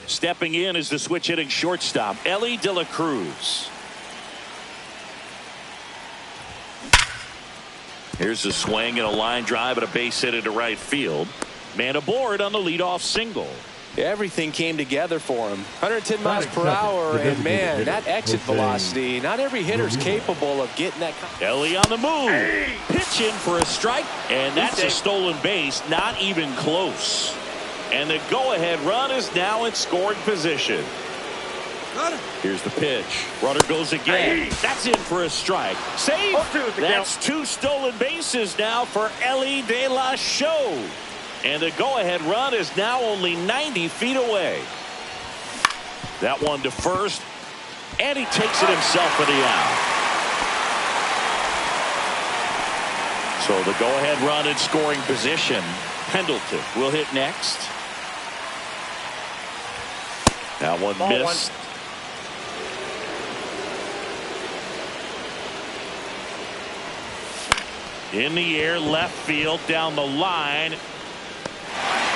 Stepping in is the switch hitting shortstop, Elly De La Cruz. Here's a swing and a line drive and a base hit into right field. Man aboard on the leadoff single. Everything came together for him. 110 miles per hour, and man, that exit velocity, not every hitter's capable of getting that. Elly on the move. Pitching for a strike, and that's a stolen base, not even close. And the go-ahead run is now in scoring position. Here's the pitch. Runner goes again. That's in for a strike. Save. That's 2 stolen bases now for Elly De La Show. And the go-ahead run is now only 90 feet away. That one to first. And he takes it himself for the out. So the go-ahead run in scoring position. Pendleton will hit next. That one missed. In the air, left field, down the line.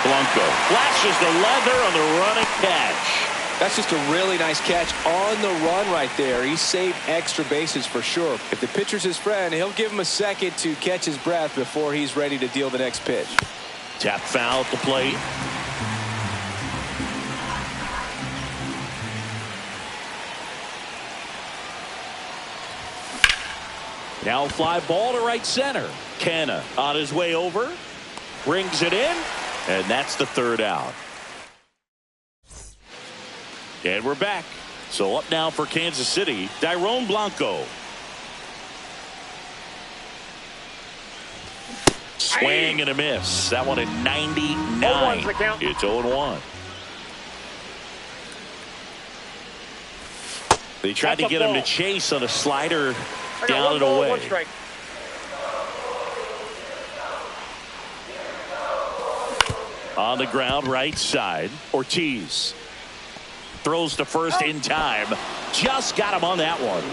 Blanco flashes the leather on the running catch. That's just a really nice catch on the run right there. He saved extra bases for sure. If the pitcher's his friend, he'll give him a second to catch his breath before he's ready to deal the next pitch. Tap foul at the plate. Now fly ball to right center. Canha on his way over. Brings it in. And that's the third out. And we're back. So up now for Kansas City, Dairon Blanco. Swing and a miss. That one at 99. It's 0-1. They tried to get him to chase on a slider down and away. 1 strike. On the ground, right side. Ortiz throws to first in time. Just got him on that one.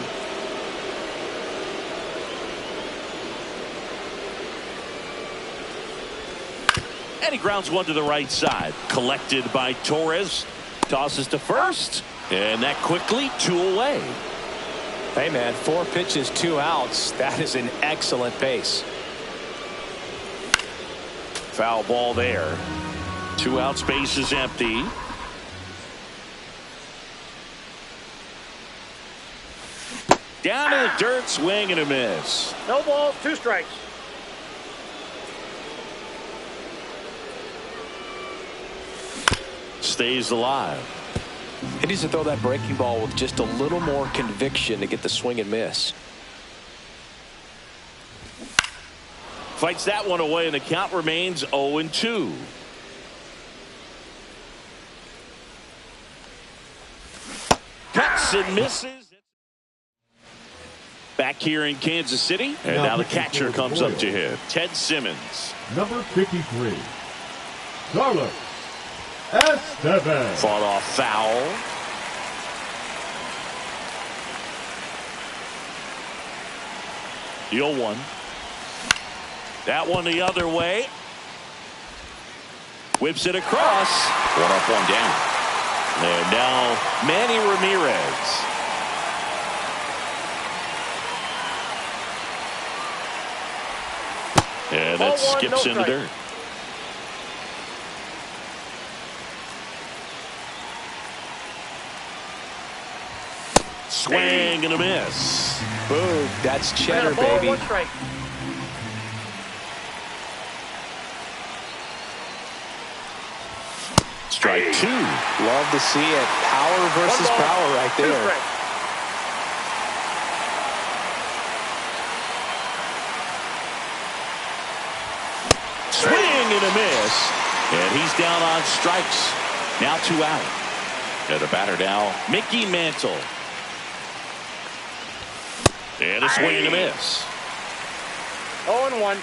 And he grounds one to the right side. Collected by Torres. Tosses to first. And that quickly 2 away. Hey, man, 4 pitches, 2 outs. That is an excellent pace. Foul ball there. 2 out, space is empty. Down to the dirt, swing and a miss. No balls, 2 strikes. Stays alive. He needs to throw that breaking ball with just a little more conviction to get the swing and miss. Fights that one away, and the count remains 0-2. Cuts and misses. Back here in Kansas City, and now the catcher comes up to him. Ted Simmons. Number 53, Carlos Estevez. Fought off foul. The 0-1. That one the other way. Whips it across. One up, one down. And now Manny Ramirez. And that skips into dirt. Swing and a miss. Boom. That's cheddar, baby. Strike two. Love to see it. Power versus power right there. Swing and a miss. And he's down on strikes. Now 2 out. And the batter now, Mickey Mantle. And a swing and a miss. 0-1.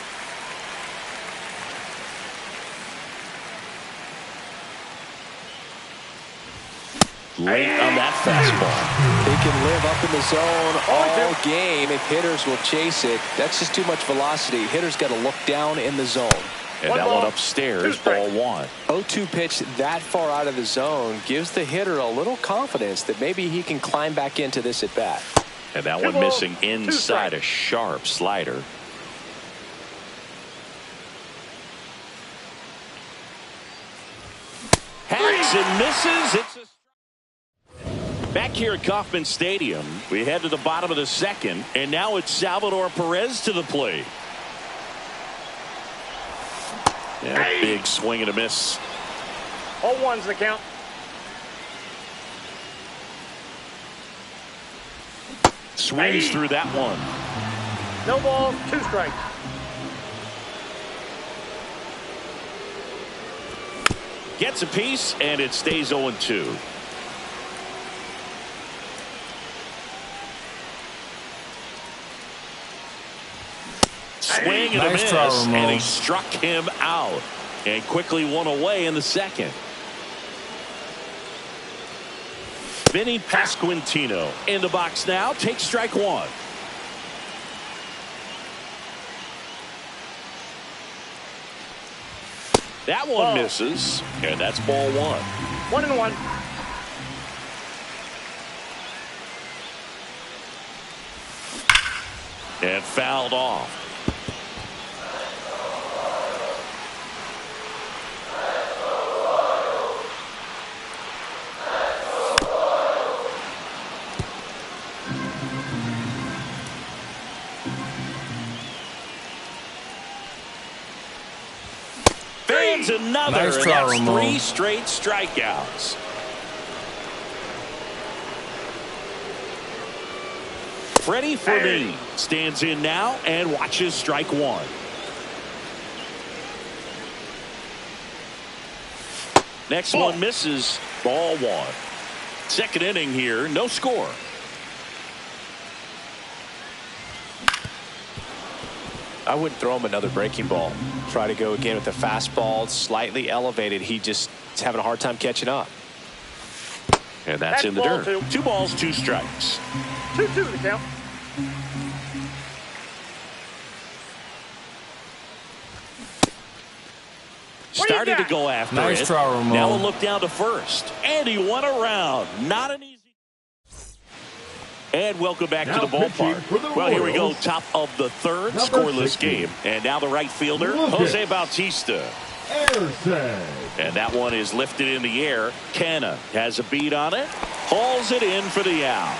Late on that fastball. They can live up in the zone all game if hitters will chase it. That's just too much velocity. Hitters got to look down in the zone. And that one upstairs, ball one. 0-2 pitch that far out of the zone gives the hitter a little confidence that maybe he can climb back into this at bat. And that one missing inside a sharp slider. Hacks and misses. It's a back here at Kauffman Stadium. We head to the bottom of the second, and now it's Salvador Perez to the plate. Yeah, big swing and a miss. 0-1's the count. Swings through that one. No balls, 2 strikes. Gets a piece, and it stays 0-2. Swing and a miss, and he struck him out. And quickly one away in the second. Vinny Pasquantino in the box now. Takes strike one. That one misses, and that's ball one. 1-1. And fouled off. Fans another, nice and try, that's Ramon. 3 straight strikeouts. Freddie Fermin stands in now and watches strike one. Next one misses, ball one. Second inning here, no score. I wouldn't throw him another breaking ball. Try to go again with the fastball, slightly elevated. He just is having a hard time catching up. And that's in the dirt. 2 balls, 2 strikes. 2-2 the count. Started to go after nice it. try, Ramon. Now a look down to first. And he won around. Not an easy. And welcome back to the ballpark. Well, here we go. Top of the third. Scoreless game. And now the right fielder, Jose Bautista. And that one is lifted in the air. Canna has a beat on it. Hauls it in for the out.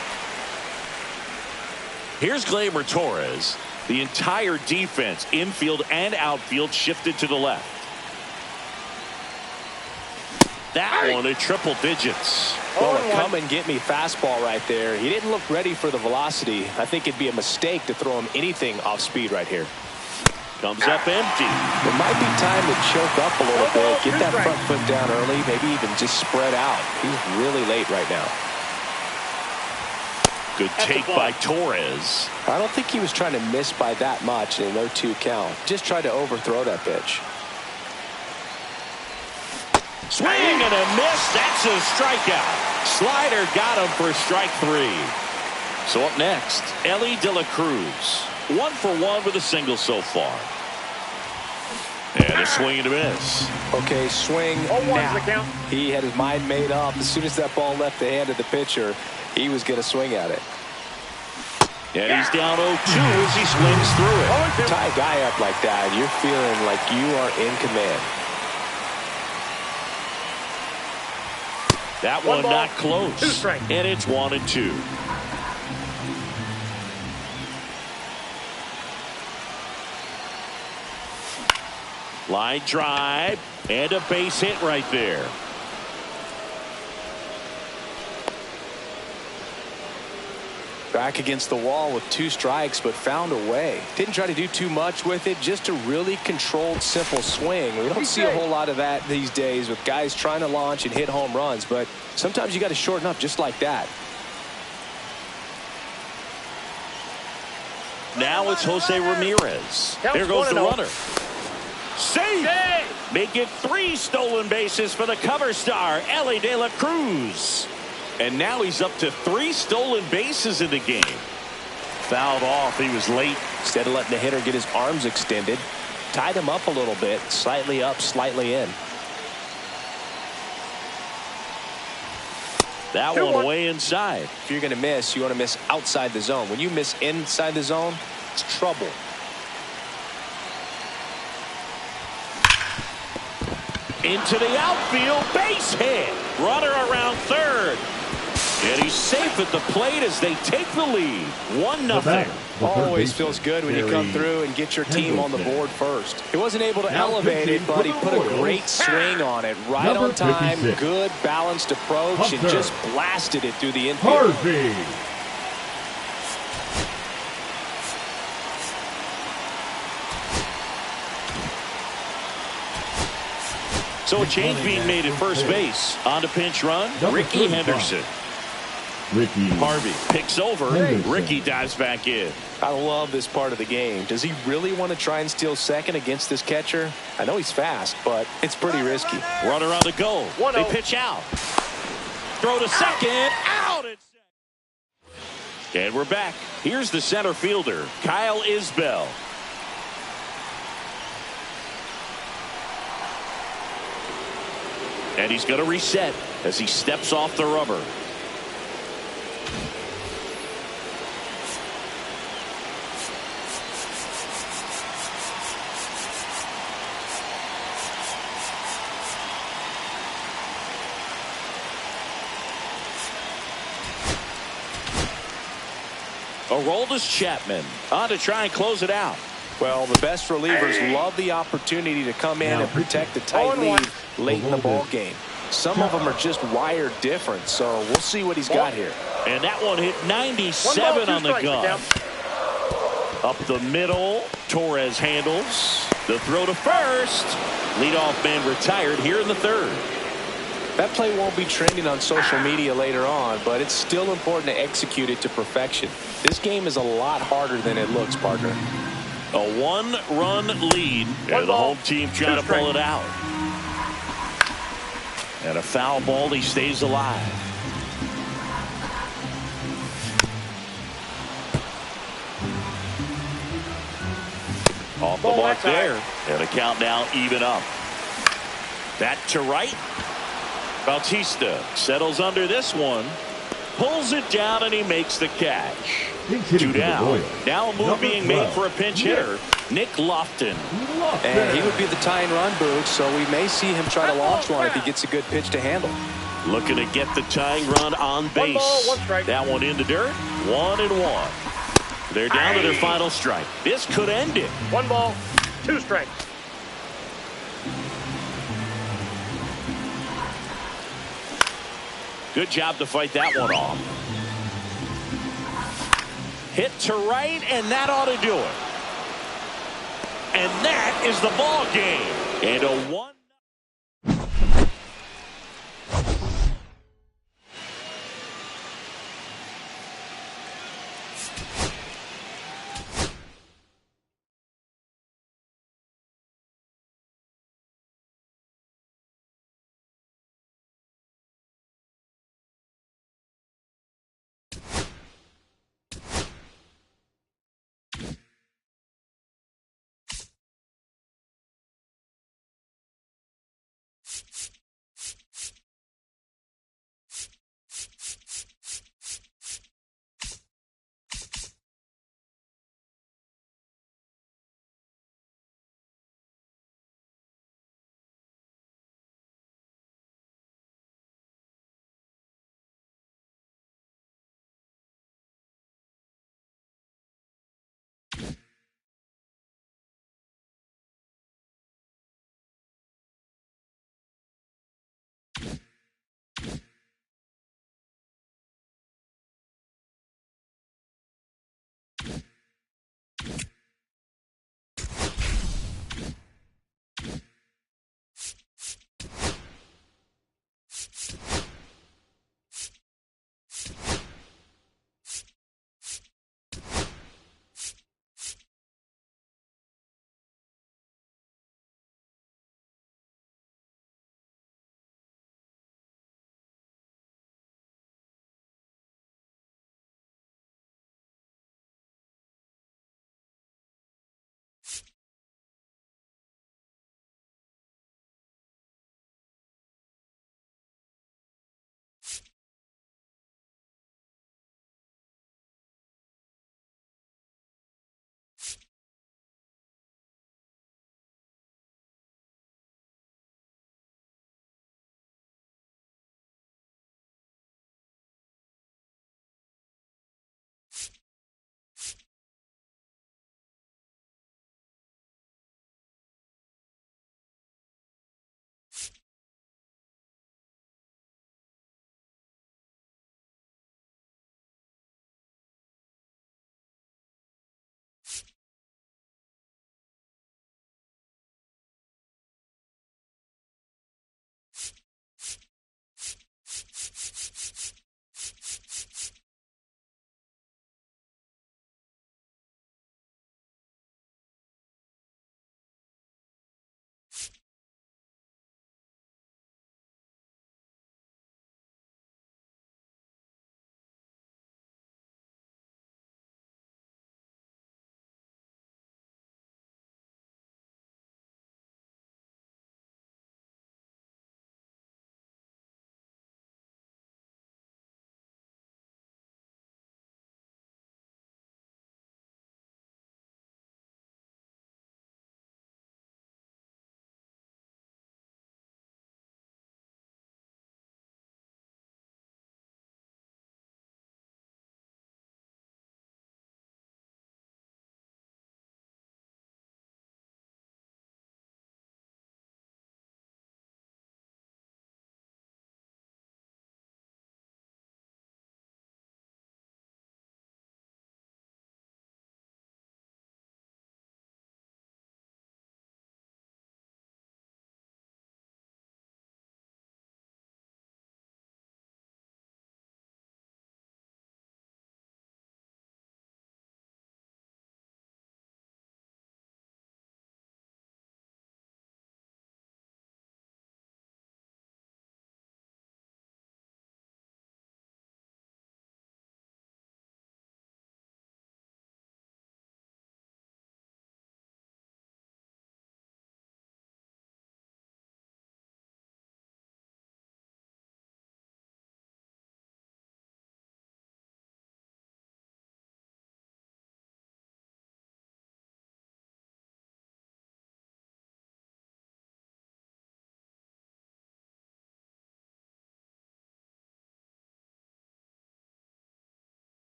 Here's Gleyber Torres. The entire defense, infield and outfield, shifted to the left. That one at triple digits. Well, a come and get me fastball right there. He didn't look ready for the velocity. I think it'd be a mistake to throw him anything off speed right here. Comes up empty. It might be time to choke up a little bit. Get that front foot down early. Maybe even just spread out. He's really late right now. Good take by Torres. I don't think he was trying to miss by that much in an 0-2 count. Just tried to overthrow that pitch. Swing and a miss. That's a strikeout. Slider got him for strike 3. So up next, Elly De La Cruz. 1 for 1 with a single so far. And a swing and a miss. Okay, swing 0-1's now. the count. He had his mind made up. As soon as that ball left the hand of the pitcher, he was going to swing at it. And he's down 0-2 as he swings through it. Tie a guy up like that, you're feeling like you are in command. That one not close. And it's 1-2. Line drive and a base hit right there. Back against the wall with 2 strikes, but found a way. Didn't try to do too much with it, just a really controlled, simple swing. We don't see a whole lot of that these days with guys trying to launch and hit home runs, but sometimes you got to shorten up just like that. Now it's Jose Ramirez. There goes the runner. Save! Make it 3 stolen bases for the cover star, Elly De La Cruz. And now he's up to 3 stolen bases in the game. Fouled off. He was late. Instead of letting the hitter get his arms extended, tied him up a little bit, slightly up, slightly in. That one way inside. If you're going to miss, you want to miss outside the zone. When you miss inside the zone, it's trouble. Into the outfield, base hit. Runner around third. And he's safe at the plate as they take the lead. 1-0. Always feels good when you come through and get your team on the board first. He wasn't able to elevate it, but he put a great swing on it. Right on time, good balanced approach, and just blasted it through the infield. Harvey. So a change being made at first base. On to pinch run, Ricky Henderson. Harvey picks over. Ricky dives back in. I love this part of the game. Does he really want to try and steal second against this catcher? I know he's fast, but it's pretty risky. Runner on the go. They pitch out. Throw to second. Out at second. And we're back. Here's the center fielder, Kyle Isbell. And he's going to reset as he steps off the rubber. Aroldis Chapman on to try and close it out. Well, the best relievers love the opportunity to come in and protect the tight lead late in the ball game. Some of them are just wired different, so we'll see what he's got here. And that one hit 97 on the gun. Up the middle, Torres handles. The throw to first. Leadoff man retired here in the third. That play won't be trending on social media later on, but it's still important to execute it to perfection. This game is a lot harder than it looks, partner. A 1-run lead, and the home team trying to pull it out. And a foul ball, he stays alive. Off the mark there, and a count now even up. That to right. Bautista settles under this one, pulls it down, and he makes the catch. 2 down. Now a move being made for a pinch hitter, Nick Lofton. And he would be the tying run, Boog, so we may see him try to launch one if he gets a good pitch to handle. Looking to get the tying run on base. 1 ball, 1 strike. That one in the dirt. 1-1. They're down to their final strike. This could end it. 1 ball, 2 strikes. Good job to fight that one off. Hit to right, and that ought to do it. And that is the ball game. And a 1.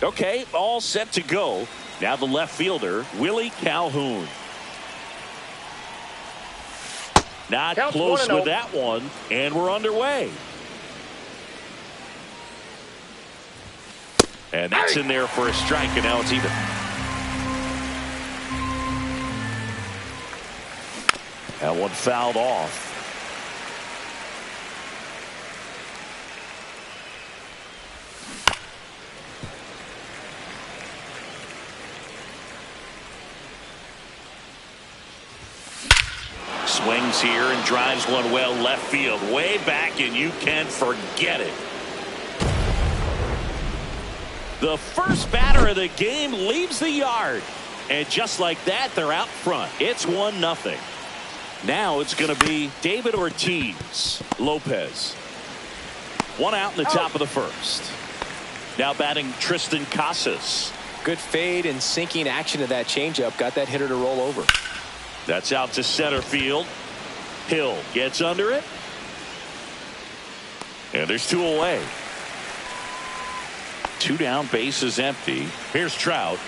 Okay, all set to go. Now the left fielder, Willie Calhoun. Not Counts close 1-0. with that one, and we're underway. And that's in there for a strike, and now it's even. That one fouled off. Swings here and drives one well left field, way back, and you can forget it. The first batter of the game leaves the yard, and just like that, they're out front. It's 1-0. Now it's going to be David Ortiz. Lopez. One out in the top of the first. Now batting Tristan Casas. Good fade and sinking action to that changeup. Got that hitter to roll over. That's out to center field. Hill gets under it. And there's two away. Two down, base is empty. Here's Trout.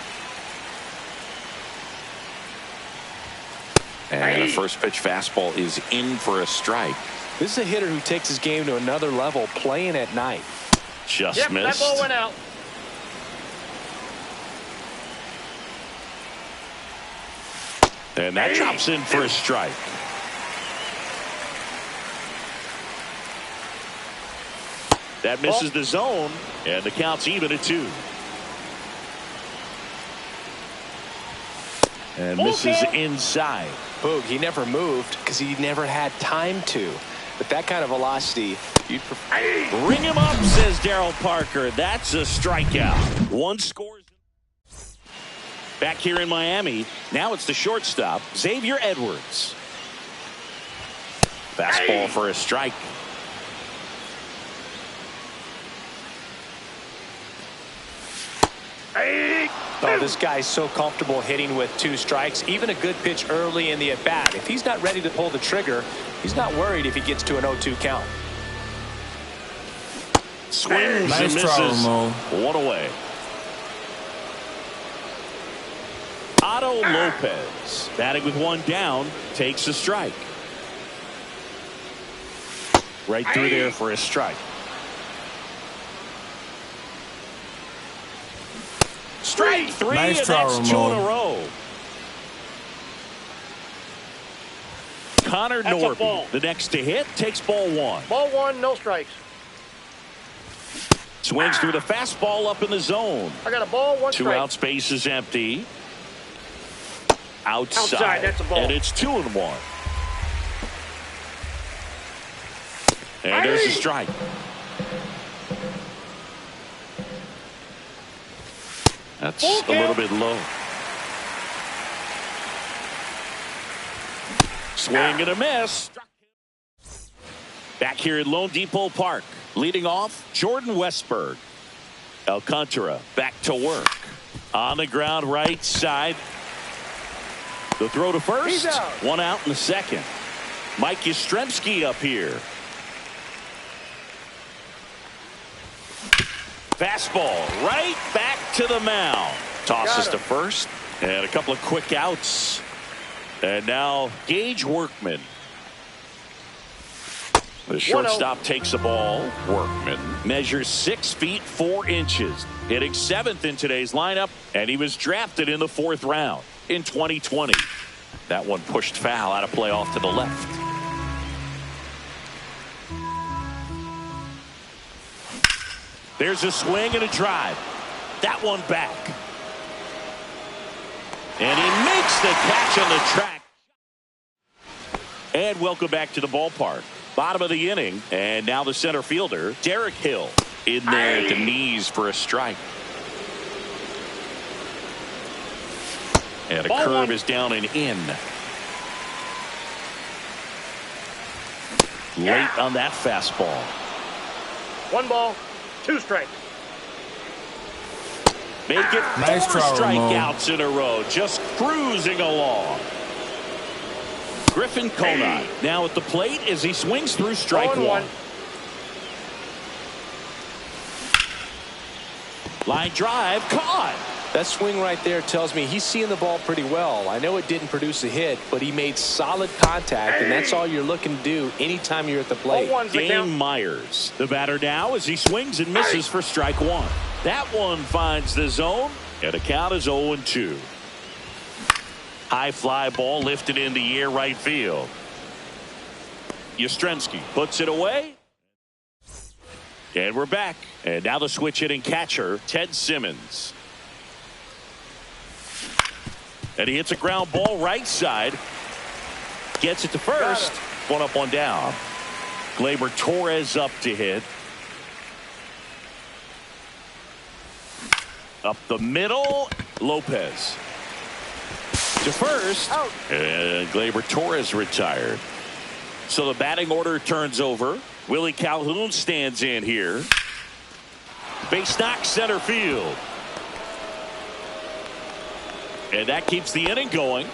And the first pitch fastball is in for a strike. This is a hitter who takes his game to another level, playing at night. Just missed. That ball went out. And that drops in for a strike. That misses the zone, and the count's even at 2. And misses inside. Boog, he never moved because he never had time to. But that kind of velocity, you'd prefer. Ring him up, says Daryl Parker. That's a strikeout. One scores. Back here in Miami, now it's the shortstop, Xavier Edwards. Fastball for a strike. Oh, this guy's so comfortable hitting with 2 strikes. Even a good pitch early in the at-bat. If he's not ready to pull the trigger, he's not worried if he gets to an 0-2 count. Swings and misses. One away. Otto Lopez batting with one down, takes a strike. Right through there for a strike. Strike 3, and that's 2 in a row. Connor Norby, the next to hit, takes ball 1. Ball 1, no strikes. Swings through the fastball up in the zone. I got a ball, 1 2 strike. out, space is empty. Outside. That's a ball. And it's 2-1. And there's a strike. That's a little bit low. Swing and a miss. Back here at Lone Depot Park, leading off, Jordan Westberg. Alcantara back to work. On the ground right side. The throw to first. One out in the second. Mike Yastrzemski up here. Fastball right back to the mound. Tosses to first. And a couple of quick outs. And now Gage Workman. The shortstop takes the ball. Workman measures 6 feet 4 inches. Hitting 7th in today's lineup. And he was drafted in the 4th round in 2020. That one pushed foul out of play off to the left. There's a swing and a drive. That one back. And he makes the catch on the track. And welcome back to the ballpark. Bottom of the inning. And now the center fielder, Derek Hill, in there at the knees for a strike. And a curve is down and in. Late on that fastball. 1 ball, 2 strikes. Make it 4 strikeouts in a row. Just cruising along. Griffin Conine now at the plate as he swings through strike 1. Line drive caught. That swing right there tells me he's seeing the ball pretty well. I know it didn't produce a hit, but he made solid contact, and that's all you're looking to do anytime you're at the plate. Dane Myers, the batter now as he swings and misses for strike 1. That one finds the zone, and the count is 0-2. High fly ball lifted in the air right field. Yastrzemski puts it away. And we're back. And now the switch hitting catcher, Ted Simmons. And he hits a ground ball right side. Gets it to first. 1 up, 1 down. Gleyber Torres up to hit. Up the middle, Lopez. To first. And Gleyber Torres retired. So the batting order turns over. Willie Calhoun stands in here. Base knock center field. And that keeps the inning going.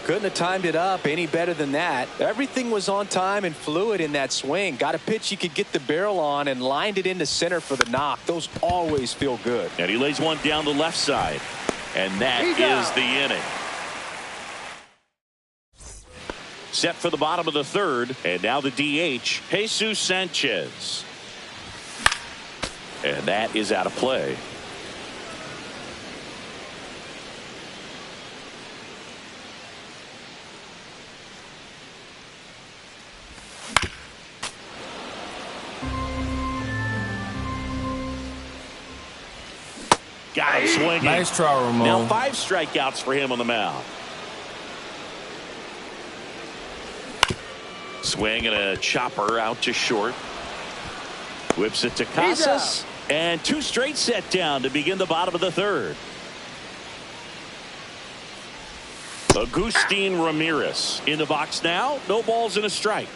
Couldn't have timed it up any better than that. Everything was on time and fluid in that swing. Got a pitch you could get the barrel on and lined it into center for the knock. Those always feel good. And he lays one down the left side. And that is the inning. Set for the bottom of the 3rd. And now the DH, Jesus Sanchez. And that is out of play. Got him swinging. Nice try, Ramon. Now 5 strikeouts for him on the mound. Swing and a chopper out to short. Whips it to Casas. And 2 straight set down to begin the bottom of the 3rd. Agustin Ramirez in the box now. No balls and a strike.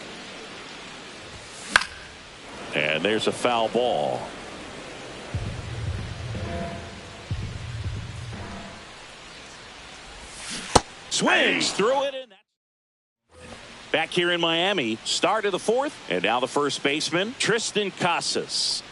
And there's a foul ball. Swings through it. And back here in Miami, start of the 4th. And now the first baseman, Tristan Casas.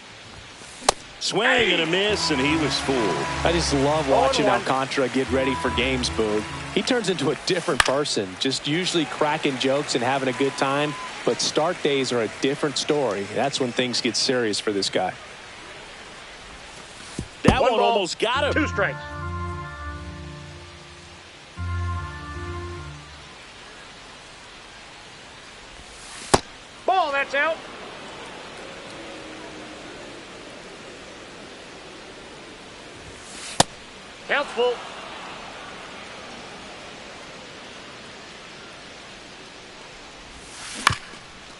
Swing and a miss, and he was fooled. I just love watching Alcantara get ready for games, Boog. He turns into a different person, just usually cracking jokes and having a good time. But start days are a different story. That's when things get serious for this guy. That one almost got him. 2 strikes. Ball, that's out. Count's full.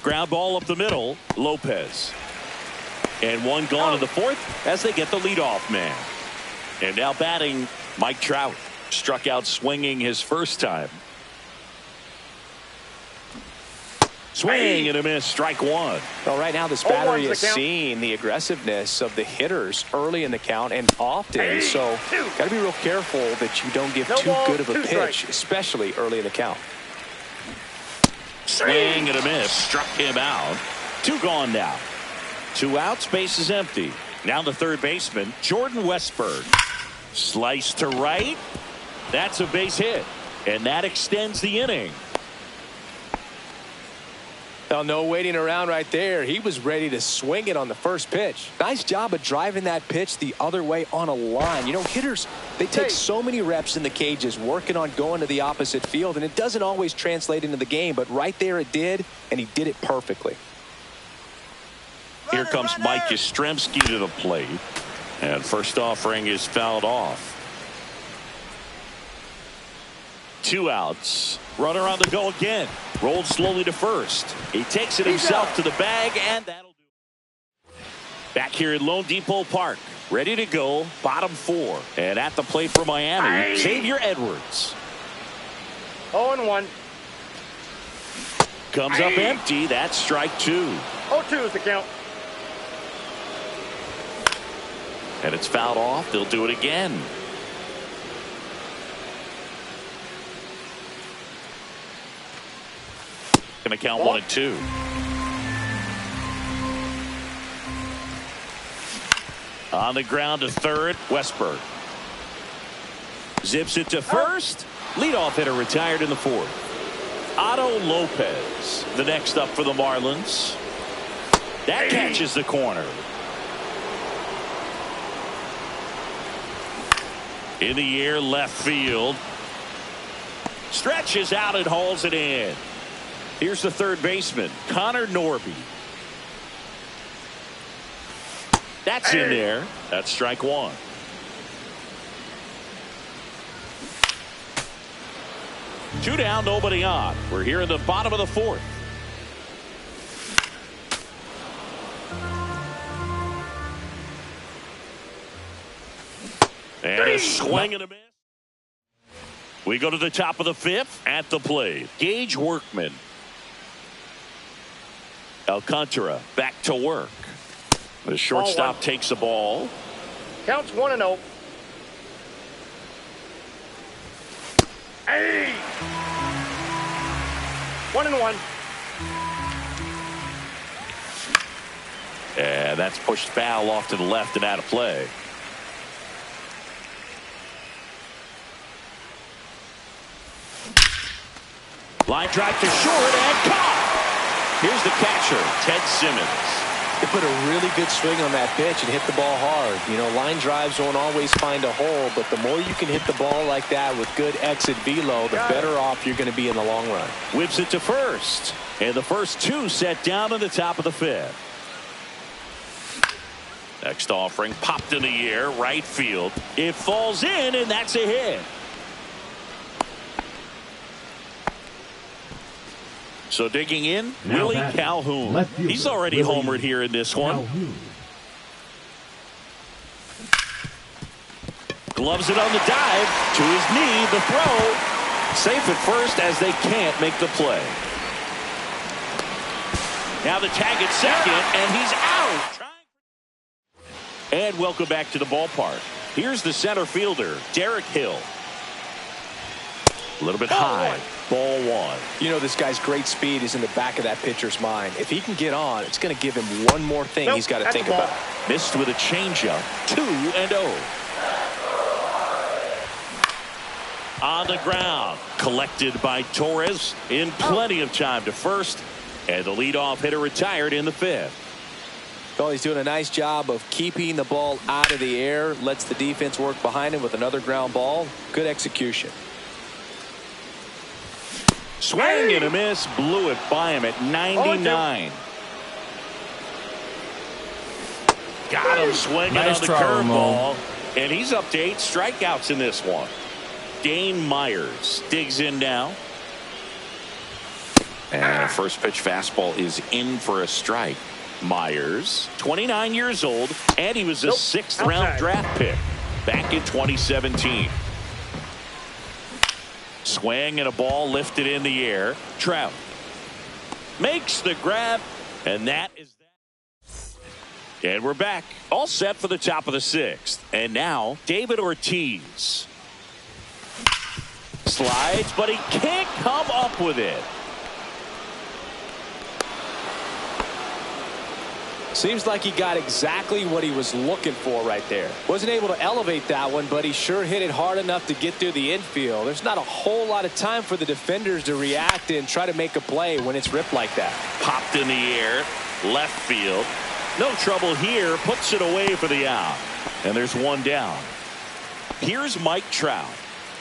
Ground ball up the middle. Lopez. And one gone in the fourth as they get the leadoff man. And now batting, Mike Trout. Struck out swinging his first time. Swing and a miss, strike one. Well, right now this battery is seeing the aggressiveness of the hitters early in the count and often. So got to be real careful that you don't give too good of a pitch, especially early in the count. Swing and a miss, struck him out. Two gone now. 2 outs, base is empty. Now the third baseman, Jordan Westburg. Slice to right. That's a base hit. And that extends the inning. Well, no waiting around right there. He was ready to swing it on the first pitch. Nice job of driving that pitch the other way on a line. You know, hitters, they take so many reps in the cages working on going to the opposite field, and it doesn't always translate into the game, but right there it did, and he did it perfectly. Here comes Mike Yastrzemski to the plate. And first offering is fouled off. 2 outs. Runner on the go again. Rolled slowly to first. He takes it himself to the bag, and that'll do it. Back here at Lone Depot Park. Ready to go. Bottom 4. And at the plate for Miami, Xavier Edwards. 0-1. Comes up empty. That's strike 2. 0-2 is the count. And it's fouled off. They'll do it again. Going to count 1-2. On the ground to third, Westburg. Zips it to first. Leadoff hitter retired in the fourth. Otto Lopez, the next up for the Marlins. That catches the corner. In the air, left field. Stretches out and hauls it in. Here's the third baseman, Connor Norby. That's in there. That's strike 1. Two down, nobody on. We're here in the bottom of the fourth. And a swing and a miss. We go to the top of the fifth. At the plate, Gage Workman. Alcantara back to work. The shortstop takes the ball. Counts 1-0. Hey! 1-1. And that's pushed foul off to the left and out of play. Line drive to short and caught. Here's the catcher, Ted Simmons. He put a really good swing on that pitch and hit the ball hard. You know, line drives won't always find a hole, but the more you can hit the ball like that with good exit velo, the better off you're going to be in the long run. Whips it to first. And the first two set down in the top of the fifth. Next offering popped in the air, right field. It falls in, and that's a hit. So digging in, Now Willie Calhoun. He's already homered here in this one. Gloves it on the dive. To his knee, the throw. Safe at first as they can't make the play. Now the tag at second, and he's out. And welcome back to the ballpark. Here's the center fielder, Derek Hill. A little bit high. Ball 1. You know, this guy's great speed is in the back of that pitcher's mind. If he can get on, it's going to give him one more thing he's got to think about. Missed with a changeup. 2-0. On the ground. Collected by Torres in plenty of time to first. And the leadoff hitter retired in the fifth. Well, he's doing a nice job of keeping the ball out of the air. Lets the defense work behind him with another ground ball. Good execution. Swing and a miss. Blew it by him at 99. Got him swinging on the curveball. And he's up to 8 strikeouts in this one. Dane Myers digs in now. And first pitch fastball is in for a strike. Myers, 29 years old, and he was a sixth-round draft pick back in 2017. Swing and a ball lifted in the air. Trout makes the grab, and that is that. And we're back, all set for the top of the sixth. And now, David Ortiz. Slides, but he can't come up with it. Seems like he got exactly what he was looking for right there. Wasn't able to elevate that one, but he sure hit it hard enough to get through the infield. There's not a whole lot of time for the defenders to react and try to make a play when it's ripped like that. Popped in the air, left field. No trouble here, puts it away for the out. And there's one down. Here's Mike Trout.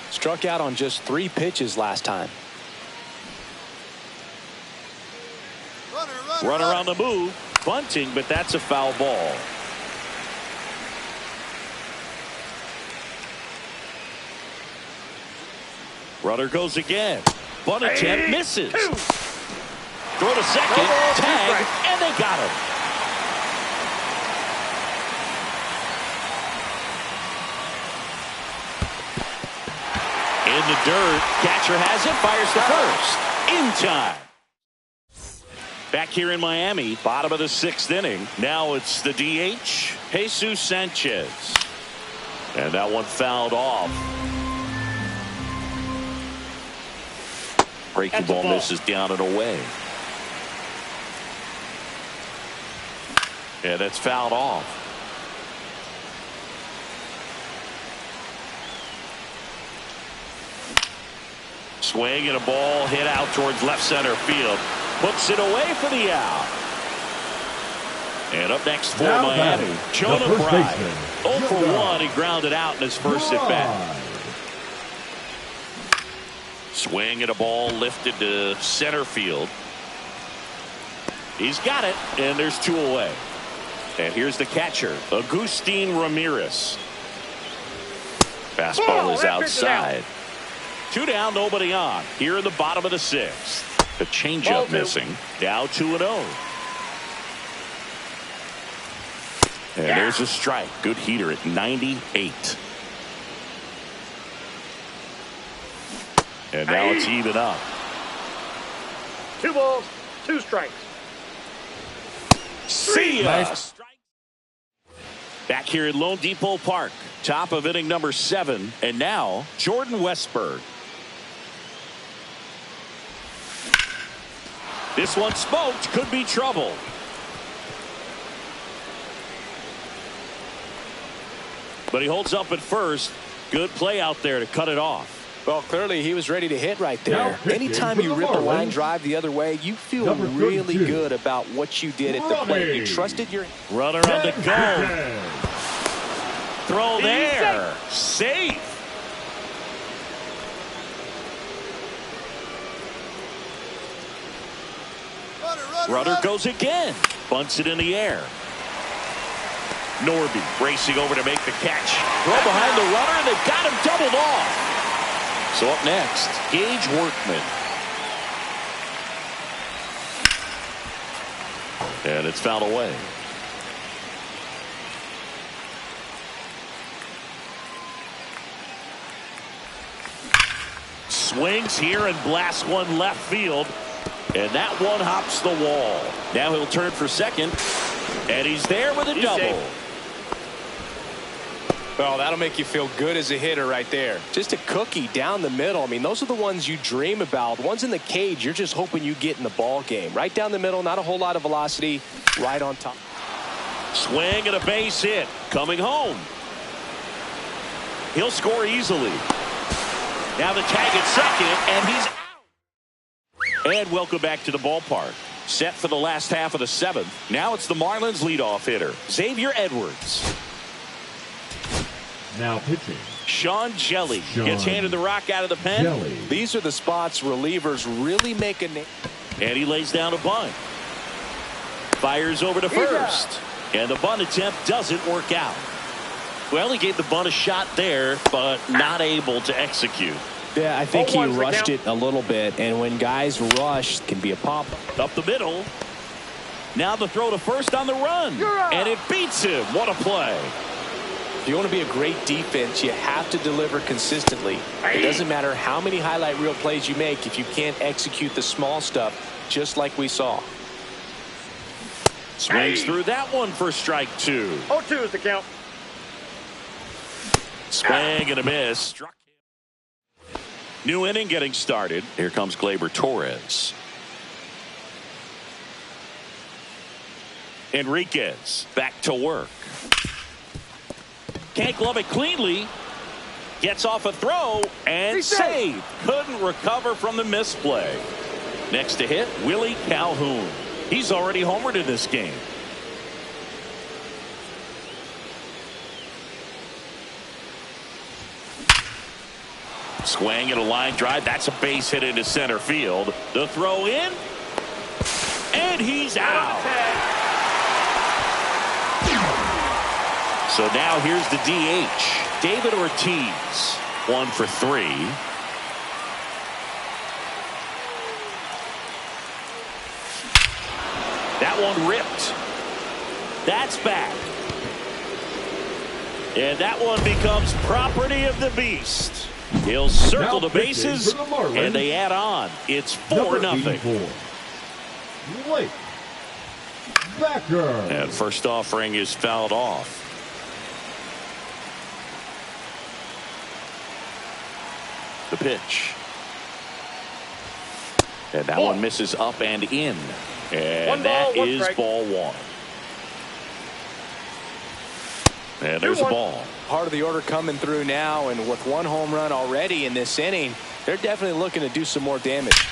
Struck out on just 3 pitches last time. Runner on the move. Bunting, but that's a foul ball. Runner goes again. Bunt attempt misses. Throw to second. Tag, and they got him. In the dirt. Catcher has it. Fires to first. In time. Back here in Miami, bottom of the 6th inning. Now it's the DH, Jesus Sanchez. And that one fouled off. Breaking ball misses down and away. And that's fouled off. Swing and a ball hit out towards left center field. Puts it away for the out. And up next for Now Miami, Jonah Bride. 0 for 1. He grounded out in his first at bat. Swing and a ball lifted to center field. He's got it, and there's 2 away. And here's the catcher, Agustin Ramirez. Fastball is outside. 2 down, nobody on. Here in the bottom of the 6th. The changeup missing. Now 2-0. And there's a strike. Good heater at 98. And now it's even up. 2 balls, 2 strikes. See ya. Nice. Back here at Lone Depot Park. Top of inning number 7. And now Jordan Westburg. This one smoked, could be trouble. But he holds up at first. Good play out there to cut it off. Well, clearly he was ready to hit right there. Anytime you rip a line drive the other way, you feel really good about what you did at the plate. You trusted your runner on the go. Throw there. Safe. Runner goes again. Bunts it in the air. Norby racing over to make the catch. Throw behind the runner, and they've got him doubled off. So up next, Gage Workman. And it's fouled away. Swings here and blasts one left field. And that one hops the wall. Now he'll turn for second. And he's there with a double. Well, that'll make you feel good as a hitter right there. Just a cookie down the middle. I mean, those are the ones you dream about. The ones in the cage, you're just hoping you get in the ball game. Right down the middle, not a whole lot of velocity. Right on top. Swing and a base hit. Coming home. He'll score easily. Now the tag at second, and he's out. And welcome back to the ballpark. Set for the last half of the 7th. Now it's the Marlins leadoff hitter, Xavier Edwards. Now pitching. Sean Jelly gets handed the rock out of the pen. Jelly. These are the spots relievers really make a name. And he lays down a bunt. Fires over to first. And the bunt attempt doesn't work out. Well, he gave the bunt a shot there, but not able to execute. Yeah, I think he rushed it a little bit, and when guys rush, it can be a pop. Up the middle. Now the throw to first on the run, and it beats him. What a play. If you want to be a great defense, you have to deliver consistently. It doesn't matter how many highlight reel plays you make if you can't execute the small stuff, just like we saw. Swings through that one for strike 2. 0-2 is the count. Swing and a miss. Struck him. New inning getting started. Here comes Gleyber Torres. Enriquez back to work. Can't glove it cleanly. Gets off a throw and saved. Couldn't recover from the misplay. Next to hit, Willie Calhoun. He's already homered in this game. Swing and a line drive. That's a base hit into center field. The throw in. And he's out. So now here's the DH. David Ortiz. 1 for 3. That one ripped. That's back. And that one becomes property of the beast. He'll circle the bases, and they add on. It's 4-0. Blake Becker. And first offering is fouled off. The pitch. And that one misses up and in. And that is ball 1. And there's a ball. Part of the order coming through now, and with 1 home run already in this inning, they're definitely looking to do some more damage.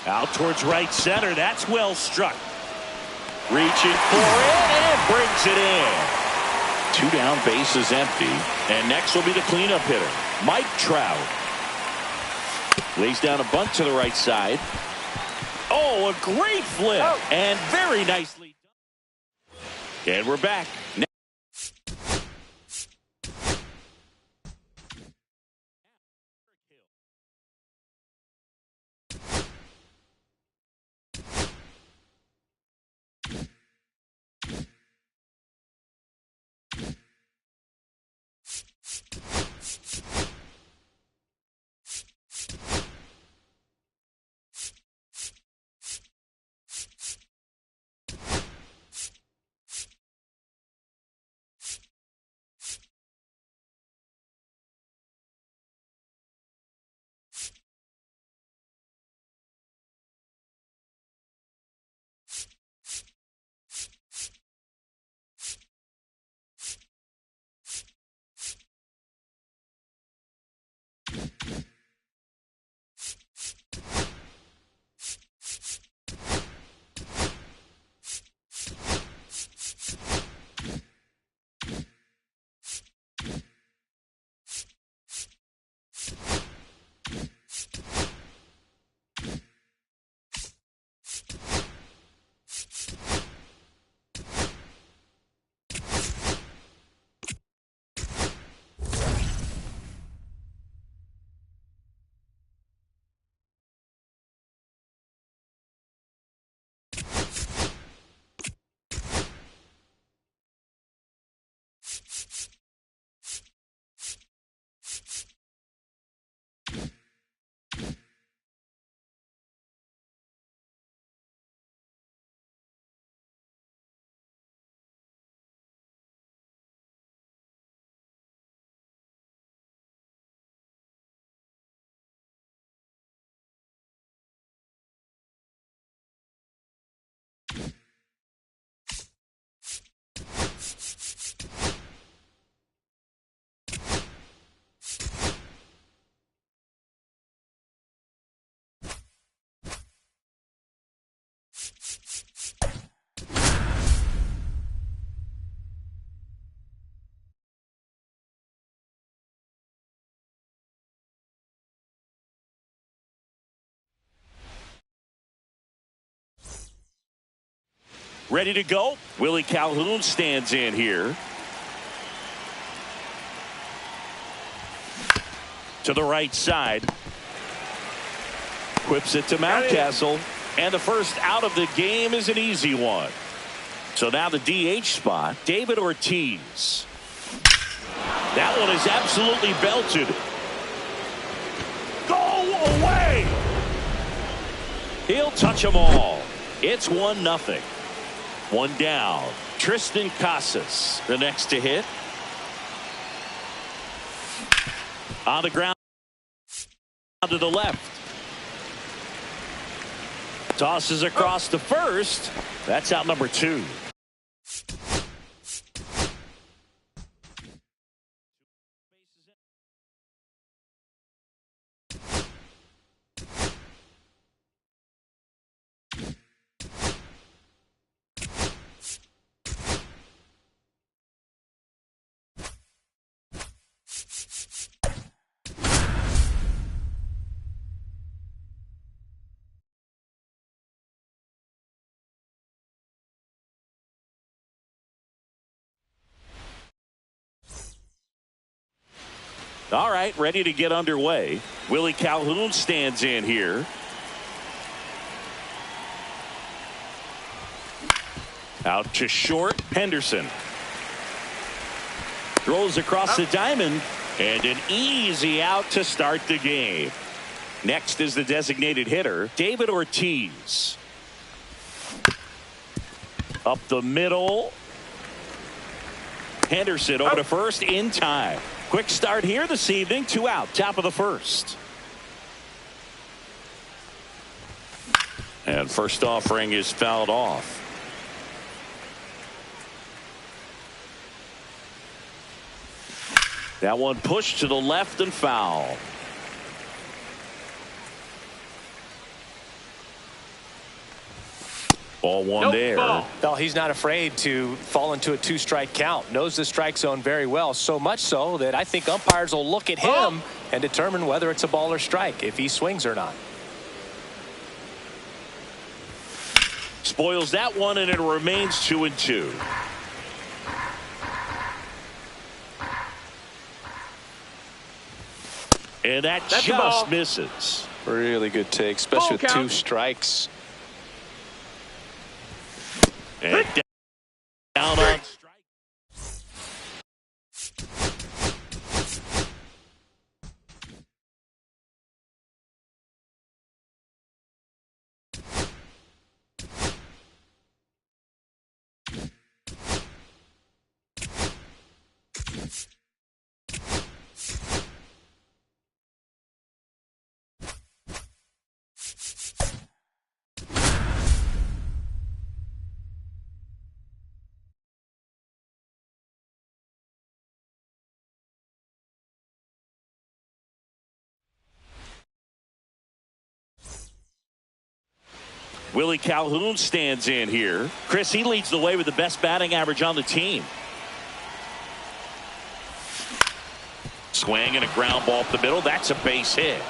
Out towards right center. That's well struck. Reaching for it and brings it in. 2 down, bases empty. And next will be the cleanup hitter, Mike Trout. Lays down a bunt to the right side. Oh, a great flip. And very nicely done. And we're back. Ready to go. Willie Calhoun stands in here. To the right side. Quips it to Mountcastle. And the first out of the game is an easy one. So now the DH spot, David Ortiz. That one is absolutely belted. Go away! He'll touch them all. It's 1-0. One down. Triston Casas, the next to hit. On the ground to the left. Tosses across to first. That's out number 2. All right, ready to get underway. Willie Calhoun stands in here. Out to short, Henderson. Throws across the diamond, and an easy out to start the game. Next is the designated hitter, David Ortiz. Up the middle. Henderson over to first in time. Quick start here this evening. 2 out, top of the first. And first offering is fouled off. That one pushed to the left and foul. Ball one there. Well, he's not afraid to fall into a 2-strike count. Knows the strike zone very well. So much so that I think umpires will look at him and determine whether it's a ball or strike, if he swings or not. Spoils that one, and it remains 2-2. And that just misses. Really good take, especially with 2 strikes. And down on strike. Willie Calhoun stands in here. Chris, he leads the way with the best batting average on the team. Swing and a ground ball up the middle. That's a base hit.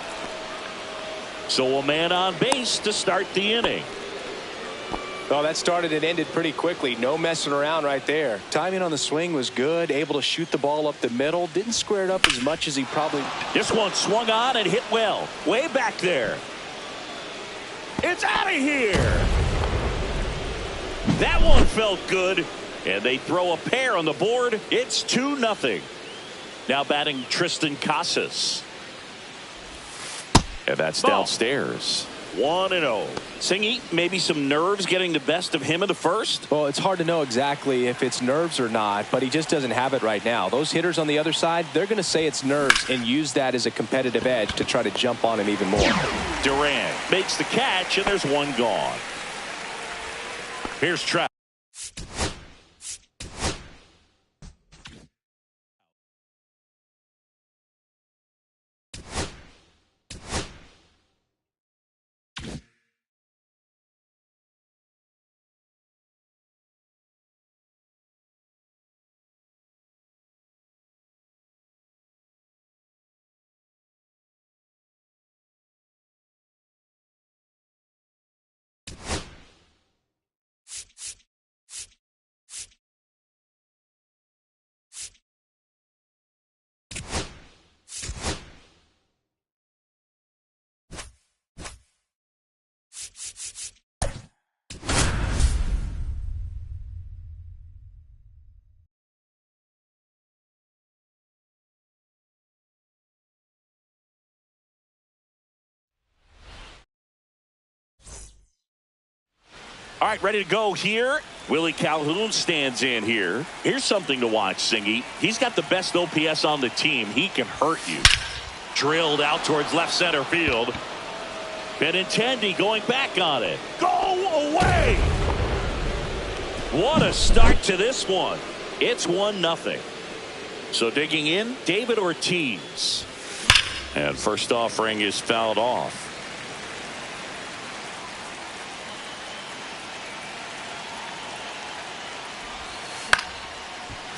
So a man on base to start the inning. Well, that started and ended pretty quickly. No messing around right there. Timing on the swing was good. Able to shoot the ball up the middle. Didn't square it up as much as he probably. This one swung on and hit well. Way back there. It's out of here. That one felt good. And they throw a pair on the board. It's 2-0. Now batting Triston Casas. And that's downstairs. 1-0. Singy, maybe some nerves getting the best of him in the first? Well, it's hard to know exactly if it's nerves or not, but he just doesn't have it right now. Those hitters on the other side, they're going to say it's nerves and use that as a competitive edge to try to jump on him even more. Duran makes the catch, and there's one gone. Here's Trout. All right, ready to go here. Willie Calhoun stands in here. Here's something to watch, Singy. He's got the best OPS on the team. He can hurt you. Drilled out towards left center field. Benintendi going back on it. Go away! What a start to this one. It's 1-0. So digging in, David Ortiz. And first offering is fouled off.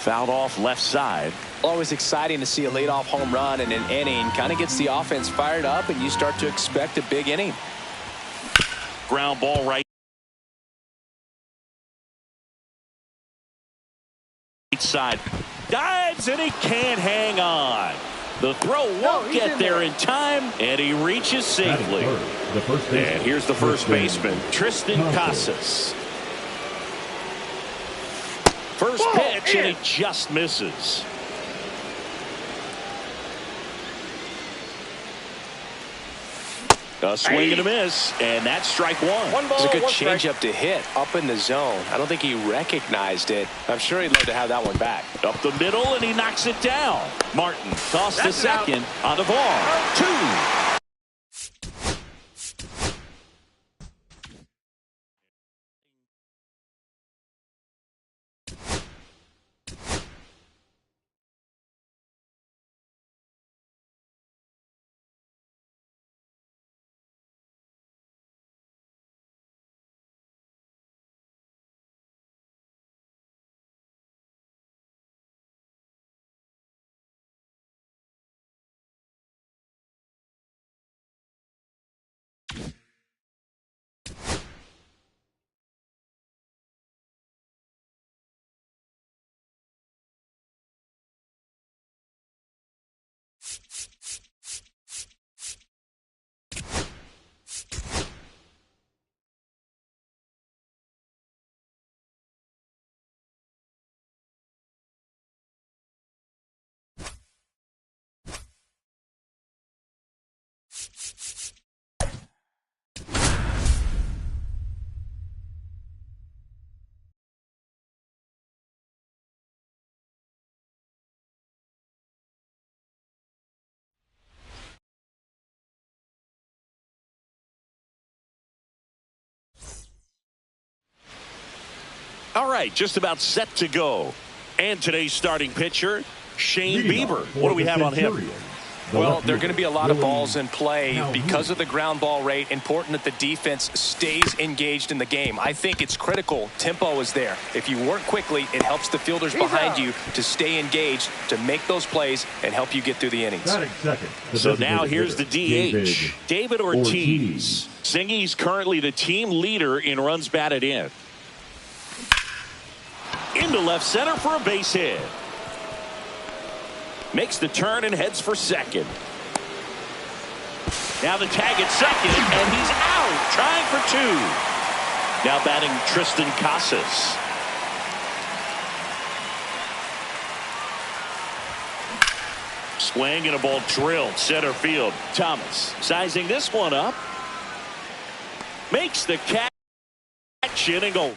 Fouled off left side. Always exciting to see a leadoff home run in an inning. Kind of gets the offense fired up, and you start to expect a big inning. Ground ball right side. Dives, and he can't hang on. The throw won't get there in time, and he reaches safely. And here's the first baseman, Triston Casas. First pitch, and he just misses. A swing and a miss, and that's strike one. It's a good changeup to hit up in the zone. I don't think he recognized it. I'm sure he'd love to have that one back. Up the middle, and he knocks it down. Martin tossed to second on the ball. 2. All right, just about set to go. And today's starting pitcher, Shane Bieber. What do we have on him? Well, there are going to be a lot of balls in play because of the ground ball rate. Important that the defense stays engaged in the game. I think it's critical. Tempo is there. If you work quickly, it helps the fielders behind you to stay engaged, to make those plays, and help you get through the innings. So now here's the DH, David Ortiz. Singy's currently the team leader in runs batted in. Into left center for a base hit. Makes the turn and heads for second. Now the tag at second, and he's out, trying for 2. Now batting Triston Casas. Swing and a ball drilled center field. Thomas sizing this one up. Makes the catch, inning over.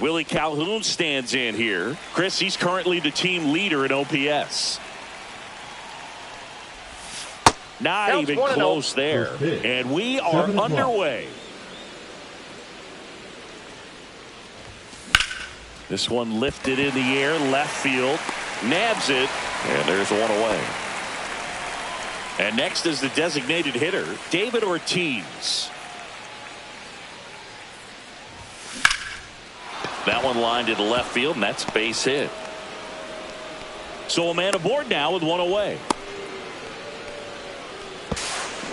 Willie Calhoun stands in here. Chris, he's currently the team leader in OPS. Not even close there. And we are underway. This one lifted in the air, left field, nabs it, and there's one away. And next is the designated hitter, David Ortiz. That one lined into left field, and that's a base hit. So a man aboard now with one away.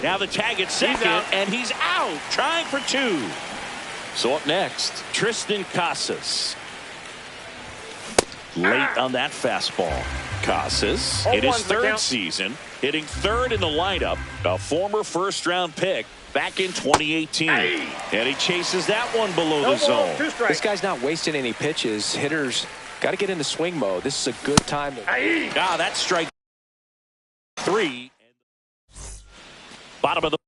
Now the tag at second, and he's out, trying for two. So up next, Triston Casas. Late on that fastball. Casas, in his third season, hitting third in the lineup, a former first-round pick back in 2018. And he chases that one below the zone. This guy's not wasting any pitches. Hitters got to get into swing mode. This is a good time. That's strike three. Bottom of the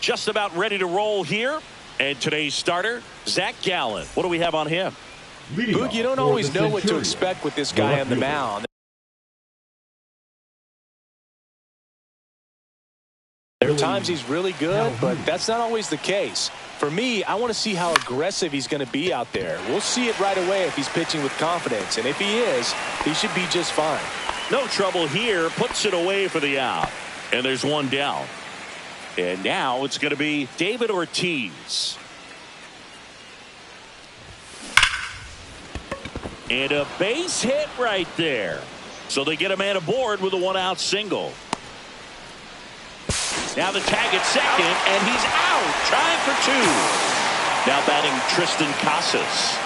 just about ready to roll here. And today's starter, Zach Gallen. What do we have on him? Boog, you don't always know what to expect with this guy on the mound. There are times he's really good, but that's not always the case. For me, I want to see how aggressive he's going to be out there. We'll see it right away if he's pitching with confidence. And if he is, he should be just fine. No trouble here. Puts it away for the out. And there's one down. And now it's going to be David Ortiz. And a base hit right there. So they get a man aboard with a one-out single. Now the tag at second, and he's out, trying for two. Now batting Triston Casas.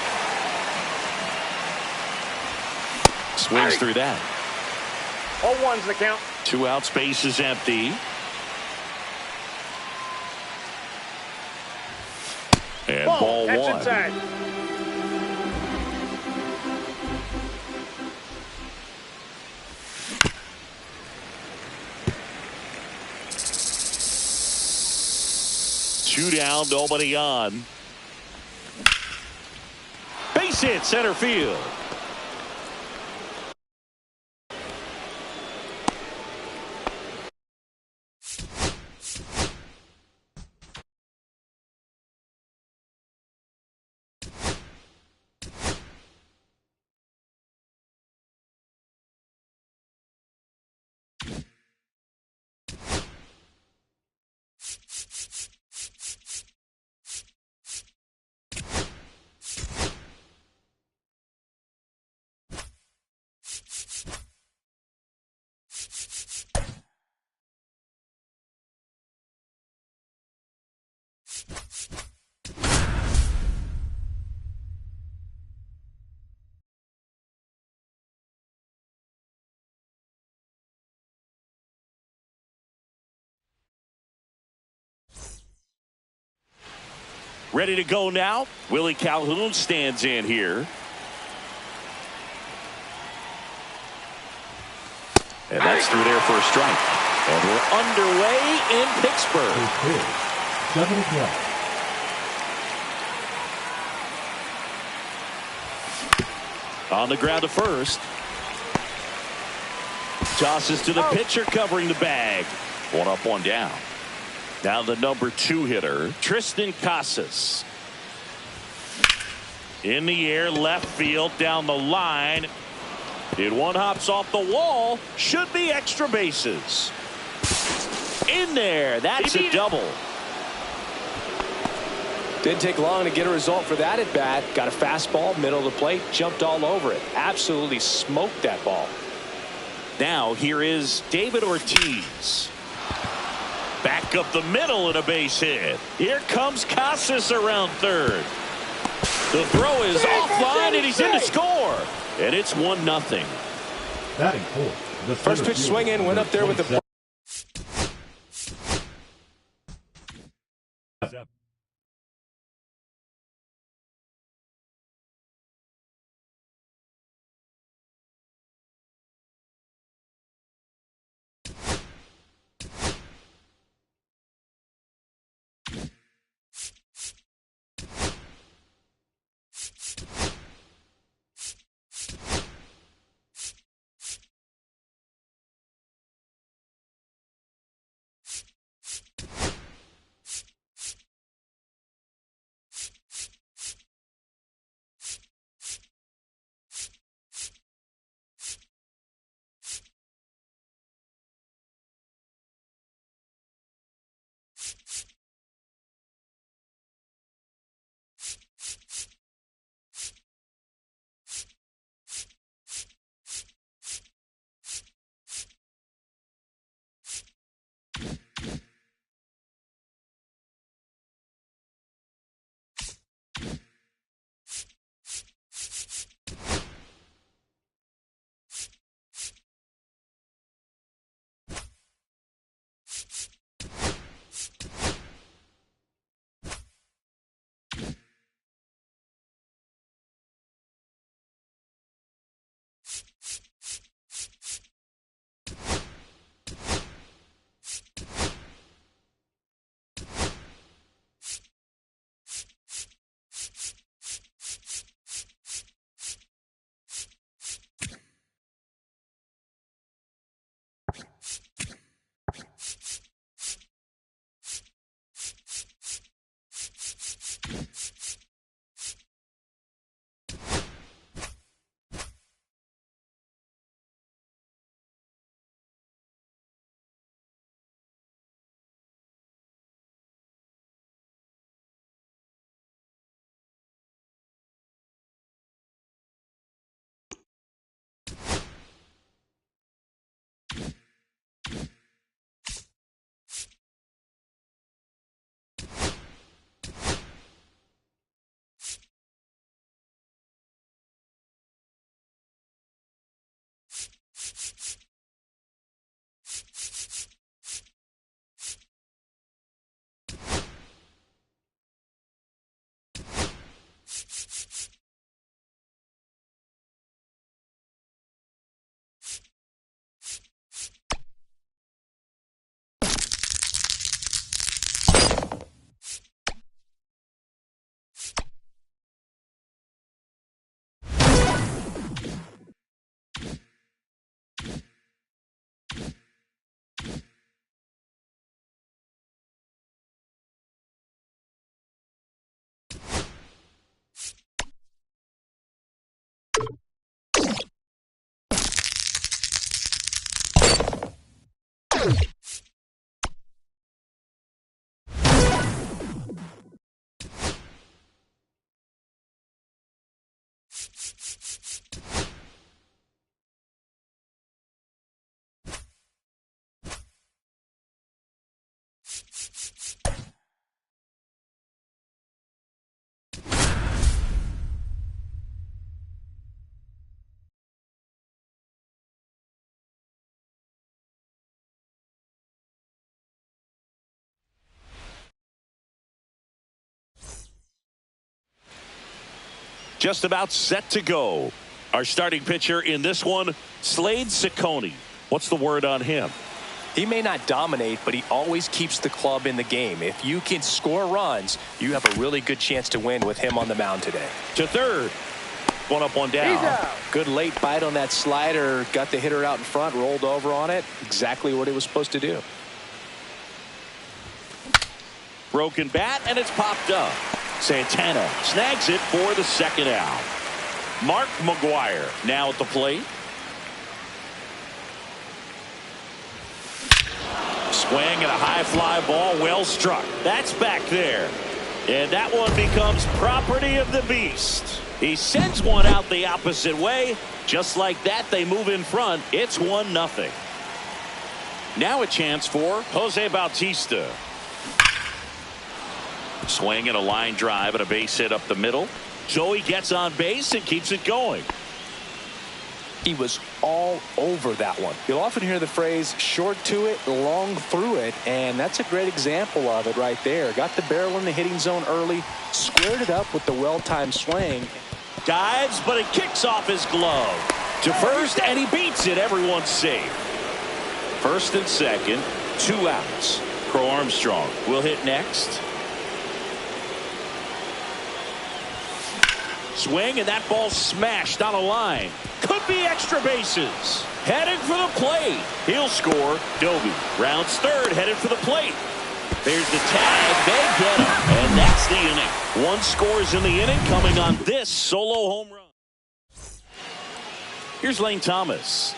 Swings through that. 0-1's the count. 2 outs, base is empty. And ball That's one. inside. Two down, nobody on. Base hit, center field. Ready to go now. Willie Calhoun stands in here. And that's through there for a strike. And we're underway in Pittsburgh. 7 o'clock. On the ground to first. Tosses to the pitcher covering the bag. One up, one down. Now the number 2 hitter, Triston Casas. In the air, left field, down the line. And one hops off the wall. Should be extra bases. In there. That's a double. Didn't take long to get a result for that at bat. Got a fastball, middle of the plate, jumped all over it. Absolutely smoked that ball. Now here is David Ortiz. Back up the middle and a base hit. Here comes Casas around third. The throw is offline and he's in to score. And it's 1-0. Batting fourth. The First pitch swinging, went up there with the. Just about set to go. Our starting pitcher in this one, Slade Cecconi. What's the word on him? He may not dominate, but he always keeps the club in the game. If you can score runs, you have a really good chance to win with him on the mound today. To third. One up, one down. Good late bite on that slider. Got the hitter out in front, rolled over on it. Exactly what he was supposed to do. Broken bat, and it's popped up. Santana snags it for the second out. Mark McGwire now at the plate. Swing and a high fly ball, well struck. That's back there. And that one becomes property of the beast. He sends one out the opposite way. Just like that, they move in front. It's 1-0. Now a chance for Jose Bautista. Swing and a line drive and a base hit up the middle. Joey gets on base and keeps it going. He was all over that one. You'll often hear the phrase short to it, long through it, and that's a great example of it right there. Got the barrel in the hitting zone early, squared it up with the well-timed swing. Dives, but it kicks off his glove to first, and he beats it. Everyone's safe. First and second, 2 outs. Crow Armstrong will hit next. Swing, and that ball smashed on a line. Could be extra bases. Heading for the plate. He'll score. Doby rounds third, headed for the plate. There's the tag. They get him. And that's the inning. 1 scores in the inning coming on this solo home run. Here's Lane Thomas.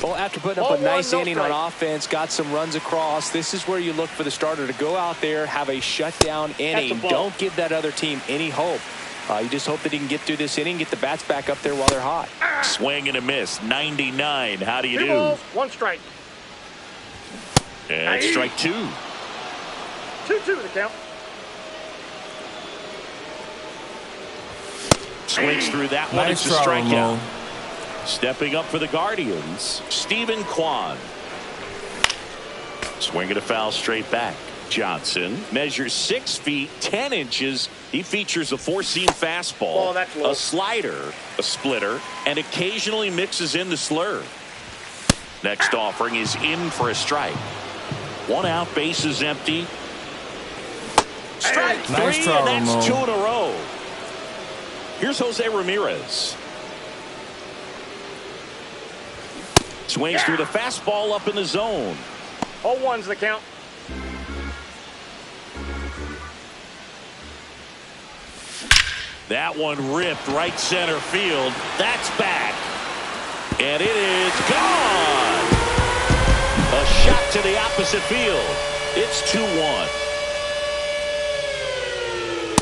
Well, after putting up a nice inning on offense, got some runs across, this is where you look for the starter to go out there, have a shutdown inning. Don't give that other team any hope. You just hope that he can get through this inning, get the bats back up there while they're hot. Swing and a miss. 99. How do you 2 do? balls, 1 strike. And strike 2. 2-2 the count. Swings through that one. It's a strikeout. Stepping up for the Guardians, Stephen Kwan. Swinging a foul straight back. Johnson measures 6 feet 10 inches. He features a 4-seam fastball, a slider, a splitter, and occasionally mixes in the slurve. Next offering is in for a strike. 1 out, base is empty. Strike 3, and that's 2 in a row. Here's Jose Ramirez. Swings through the fastball up in the zone. 0-1's the count. That one ripped right center field. That's back. And it is gone. A shot to the opposite field. It's 2-1.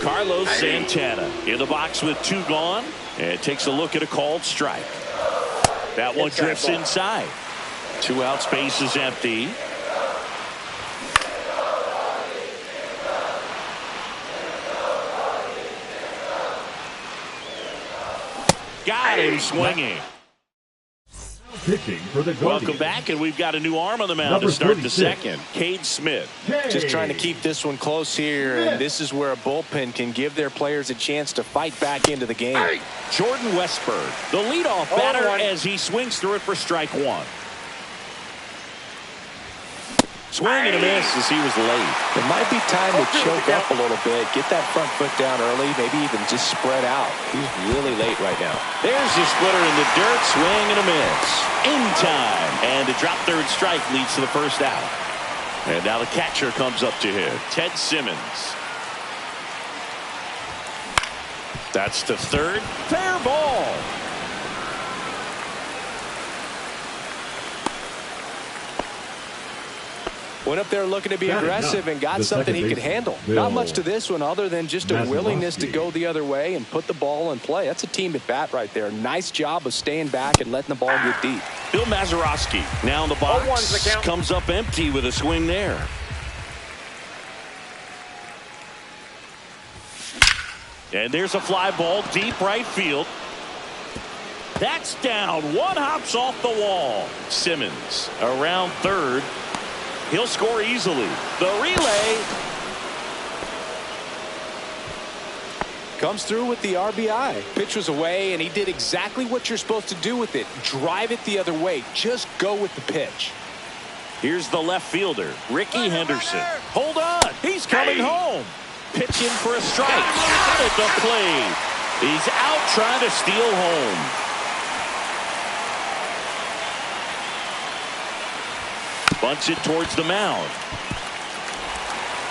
Carlos Santana in the box with 2 gone. And takes a look at a called strike. That one drifts inside. 2 outs, base is empty. Got him swinging. Pitching for the Welcome back, and we've got a new arm on the mound to start the second. Cade Smith. Just trying to keep this one close here, and this is where a bullpen can give their players a chance to fight back into the game. Jordan Westburg, the leadoff batter, as he swings through it for strike 1. Swing and a miss as he was late. It might be time to choke up a little bit, get that front foot down early, maybe even just spread out. He's really late right now. There's the splitter in the dirt, swing and a miss. In time, and a drop third strike leads to the first out. And now the catcher comes up to him, Ted Simmons. That's the third. Fair ball. Went up there looking to be aggressive and got something he could handle. Not much to this one other than just a willingness to go the other way and put the ball in play. That's a team at bat right there. Nice job of staying back and letting the ball get deep. Bill Mazeroski now in the box. Comes up empty with a swing there. And there's a fly ball deep right field. That's down. 1 hops off the wall. Simmons around third. He'll score easily. The relay comes through with the RBI. Pitch was away, and he did exactly what you're supposed to do with it. Drive it the other way. Just go with the pitch. Here's the left fielder, Ricky Henderson. Hold on. He's coming home. Pitch in for a strike. Out at the plate. He's out trying to steal home. Bunts it towards the mound.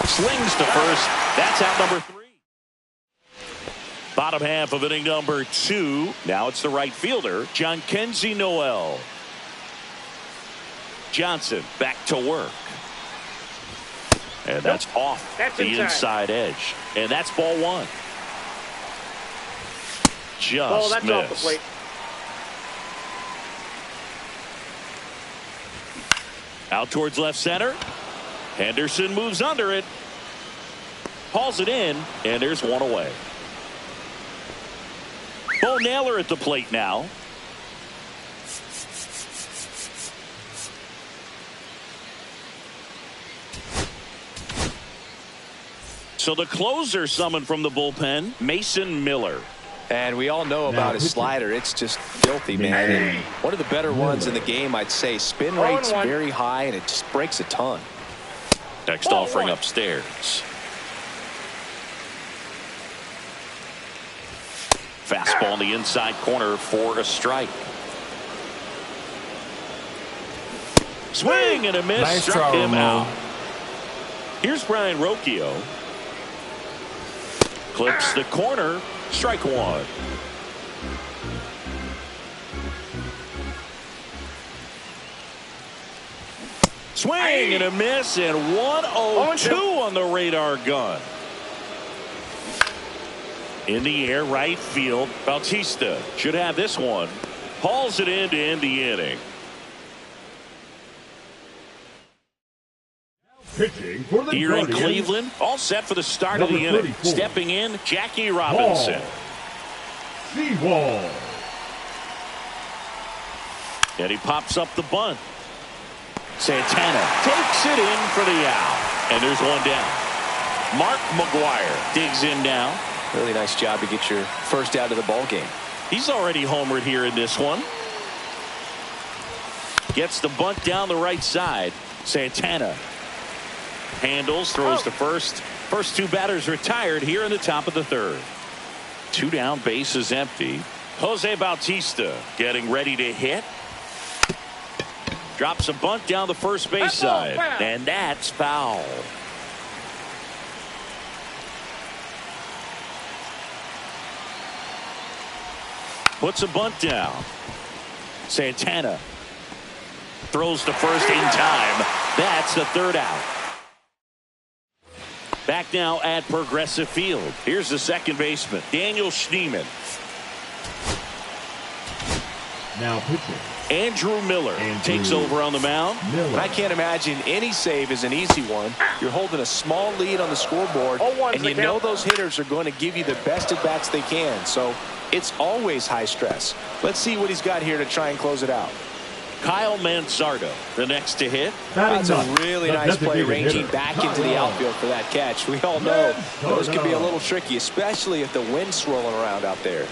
Slings to first. That's out number 3. Bottom half of inning number 2. Now it's the right fielder, Jhonkensy Noel. Johnson back to work. And that's off the inside edge. And that's ball 1. Just missed. Off the plate. Out towards left center. Henderson moves under it. Hauls it in, and there's one away. Bo Naylor at the plate now. So the closer summoned from the bullpen, Mason Miller. And we all know about his slider. It's just filthy, man. And one of the better ones in the game, I'd say. Spin rate's very high, and it just breaks a ton. Next offering upstairs. Fastball in the inside corner for a strike. Swing and a miss. Nice Struck throw, him out. Here's Brian Rocchio. Clips the corner. Strike one. Swing and a miss, and 1-0-2 on the radar gun. In the air, right field. Bautista should have this one. Hauls it in to end the inning. Pitching for the Here in Guardians, Cleveland, all set for the start of the inning. 34. Stepping in, Jackie Robinson. Sewell. And he pops up the bunt. Santana takes it in for the out. And there's one down. Mark McGwire digs in now. Really nice job to get your first out of the ball game. He's already homered here in this one. Gets the bunt down the right side. Santana handles, throws to first. First two batters retired here in the top of the third. Two down, base is empty. Jose Bautista getting ready to hit. Drops a bunt down the first base side. And that's foul. Puts a bunt down. Santana throws to first in time. That's the third out. Back now at Progressive Field. Here's the second baseman, Daniel Schneemann. Now pitching. Andrew Miller takes over on the mound. I can't imagine any save is an easy one. You're holding a small lead on the scoreboard, and you know those hitters are going to give you the best at-bats they can. So it's always high stress. Let's see what he's got here to try and close it out. Kyle Mansardo, the next to hit. That's a really nice play, ranging back into the outfield for that catch. We all know those can be a little tricky, especially if the wind's swirling around out there.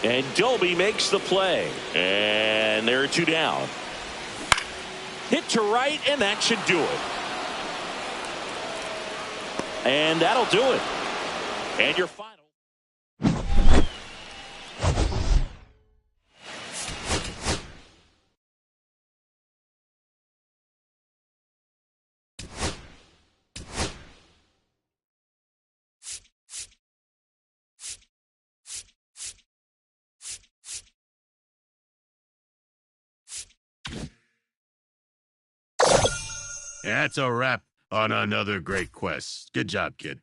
And Doby makes the play. And there are two down. Hit to right, and that should do it. And that'll do it. And your final. That's a wrap on another great quest. Good job, kid.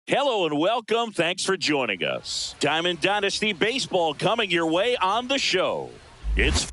Hello and welcome. Thanks for joining us. Diamond Dynasty Baseball coming your way on the show. It's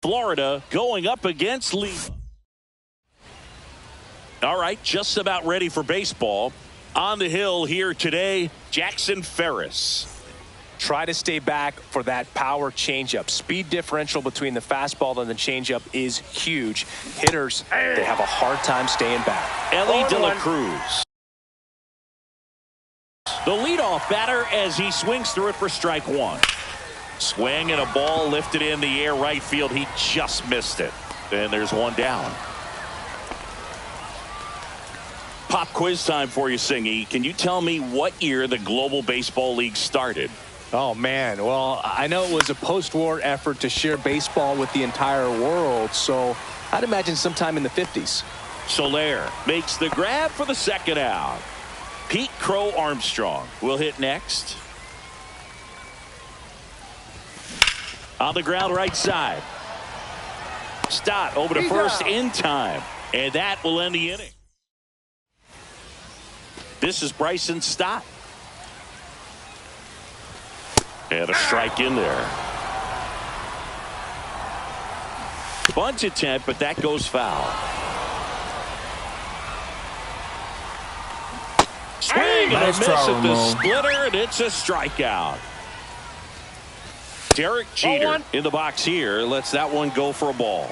Florida going up against Lima. All right, just about ready for baseball. On the hill here today, Jackson Ferris. Try to stay back for that power changeup. Speed differential between the fastball and the changeup is huge. Hitters, they have a hard time staying back. Ellie De La Cruz. The leadoff batter as he swings through it for strike one. Swing and a ball lifted in the air right field. He just missed it. And there's one down. Pop quiz time for you, Singy. Can you tell me what year the Global Baseball League started? Oh, man. Well, I know it was a post-war effort to share baseball with the entire world, so I'd imagine sometime in the 50s. Soler makes the grab for the second out. Pete Crow Armstrong will hit next. On the ground right side. Stott over to first in time. And that will end the inning. This is Bryson Stott. And a strike in there. Bunt attempt, but that goes foul. Swing and a miss at the splitter, and it's a strikeout. Derek Jeter in the box here lets that one go for a ball.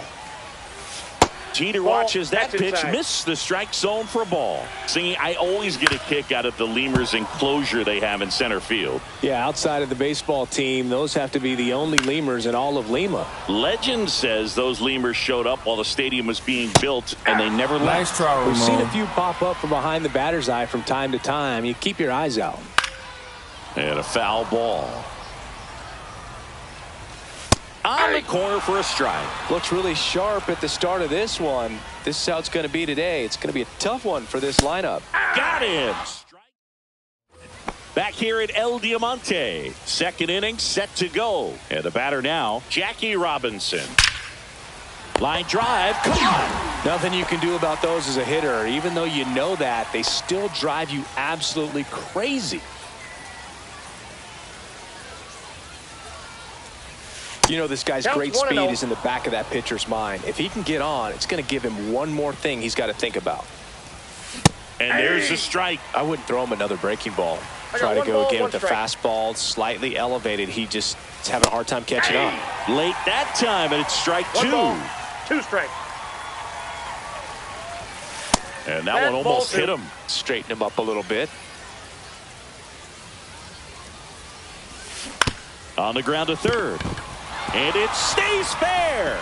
Jeter watches that pitch miss the strike zone for a ball. Singing, I always get a kick out of the lemurs enclosure they have in center field. Yeah, outside of the baseball team, those have to be the only lemurs in all of Lima. Legend says those lemurs showed up while the stadium was being built and they never left. Nice try, Ramon. We've seen a few pop up from behind the batter's eye from time to time. You keep your eyes out. And a foul ball. On the corner for a strike. Looks really sharp at the start of this one. This is how it's going to be today. It's going to be a tough one for this lineup. Got him. Back here at El Diamante. Second inning set to go. And the batter now, Jackie Robinson. Line drive. Come on. Nothing you can do about those as a hitter. Even though you know that, they still drive you absolutely crazy. You know, this guy's great speed is in the back of that pitcher's mind. If he can get on, it's going to give him one more thing he's got to think about. And there's a strike. I wouldn't throw him another breaking ball. Try to go again with the fastball, slightly elevated. He just is having a hard time catching up. Late that time, and it's strike two. Two strikes. And that one almost hit him. Straighten him up a little bit. On the ground to third. And it stays fair.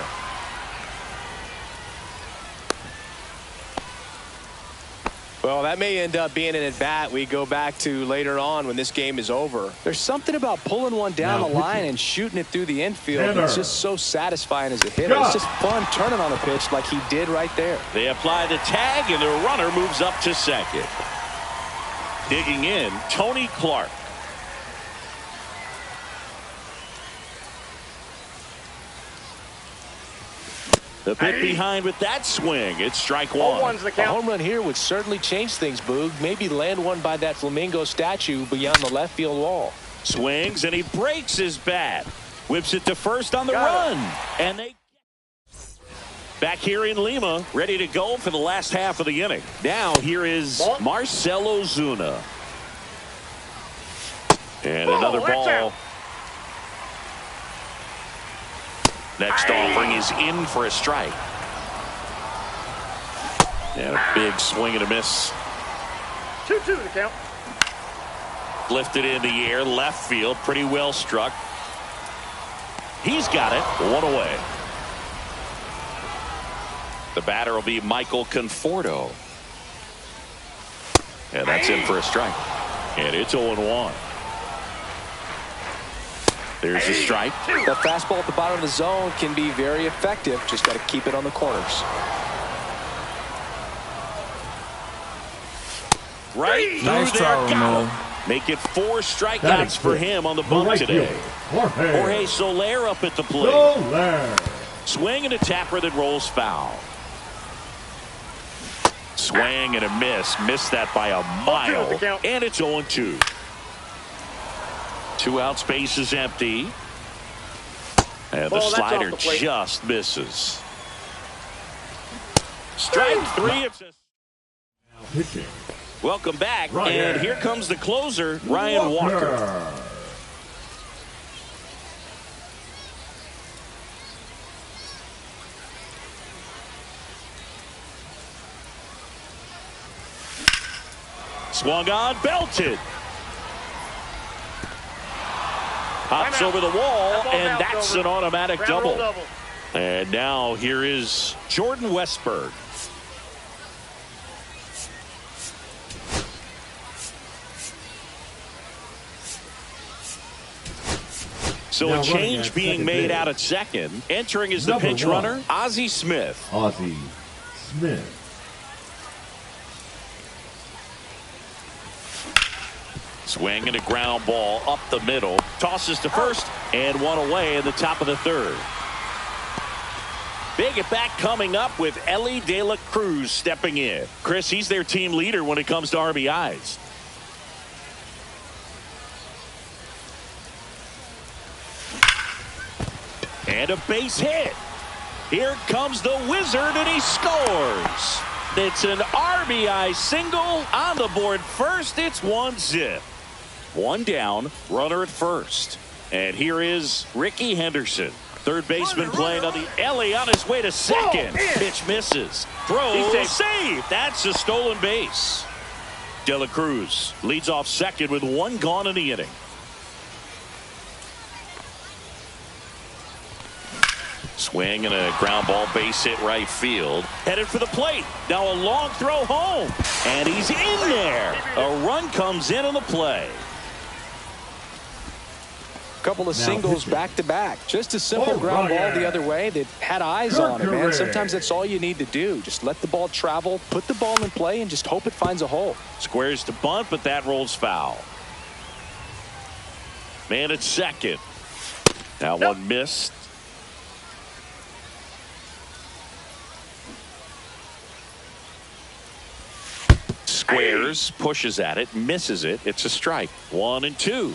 Well, that may end up being an at-bat we go back to later on when this game is over. There's something about pulling one down the line and shooting it through the infield. It's just so satisfying as a hitter. It's just fun turning on a pitch like he did right there. They apply the tag, and the runner moves up to second. Digging in, Tony Clark. The pit behind with that swing. It's strike one. A home run here would certainly change things, Boog. Maybe land one by that flamingo statue beyond the left field wall. Swings, and he breaks his bat. Whips it to first on the run. And they back here in Lima, ready to go for the last half of the inning. Now here is Marcell Ozuna. And another ball. Next offering is in for a strike. And a big swing and a miss. 2-2 the count. Lifted in the air, left field, pretty well struck. He's got it, one away. The batter will be Michael Conforto. And that's in for a strike. And it's 0-1. There's a strike. The fastball at the bottom of the zone can be very effective. Just got to keep it on the corners. Right through Nice there, try, got Ramon. him. Make it 4 strikeouts for him on the bump today. Jorge Soler up at the plate. Soler. Swing and a tapper that rolls foul. Swing and a miss. Missed that by a mile. And it's 0-2. 2 out, space is empty. And the slider just misses. Strike 3. Pitching. Welcome back. And here comes the closer, Ryan Walker. Swung on, belted. Hops over the wall, and that's an automatic double. And now here is Jordan Westburg. So a change being made out at second. Entering is the pinch runner, Ozzie Smith. Ozzie Smith. Swing and a ground ball up the middle. Tosses to first and one away in the top of the third. Big at bat coming up with Elly De La Cruz stepping in. Chris, he's their team leader when it comes to RBIs. And a base hit. Here comes the Wizard, and he scores. It's an RBI single on the board first. It's 1-0. 1 down, runner at first. And here is Ricky Henderson. Third baseman playing on the Elly on his way to second. Pitch misses. Throw, save. That's a stolen base. De La Cruz leads off second with 1 gone in the inning. Swing and a ground ball, base hit right field. Headed for the plate. Now a long throw home. And he's in there. A run comes in on the play. Couple of singles back to back. Just a simple ground ball the other way that had eyes on it, man. Sometimes that's all you need to do. Just let the ball travel, put the ball in play, and just hope it finds a hole. Squares to bunt, but that rolls foul. Man at second. Now one missed. Squares, pushes at it, misses it. It's a strike. 1-2.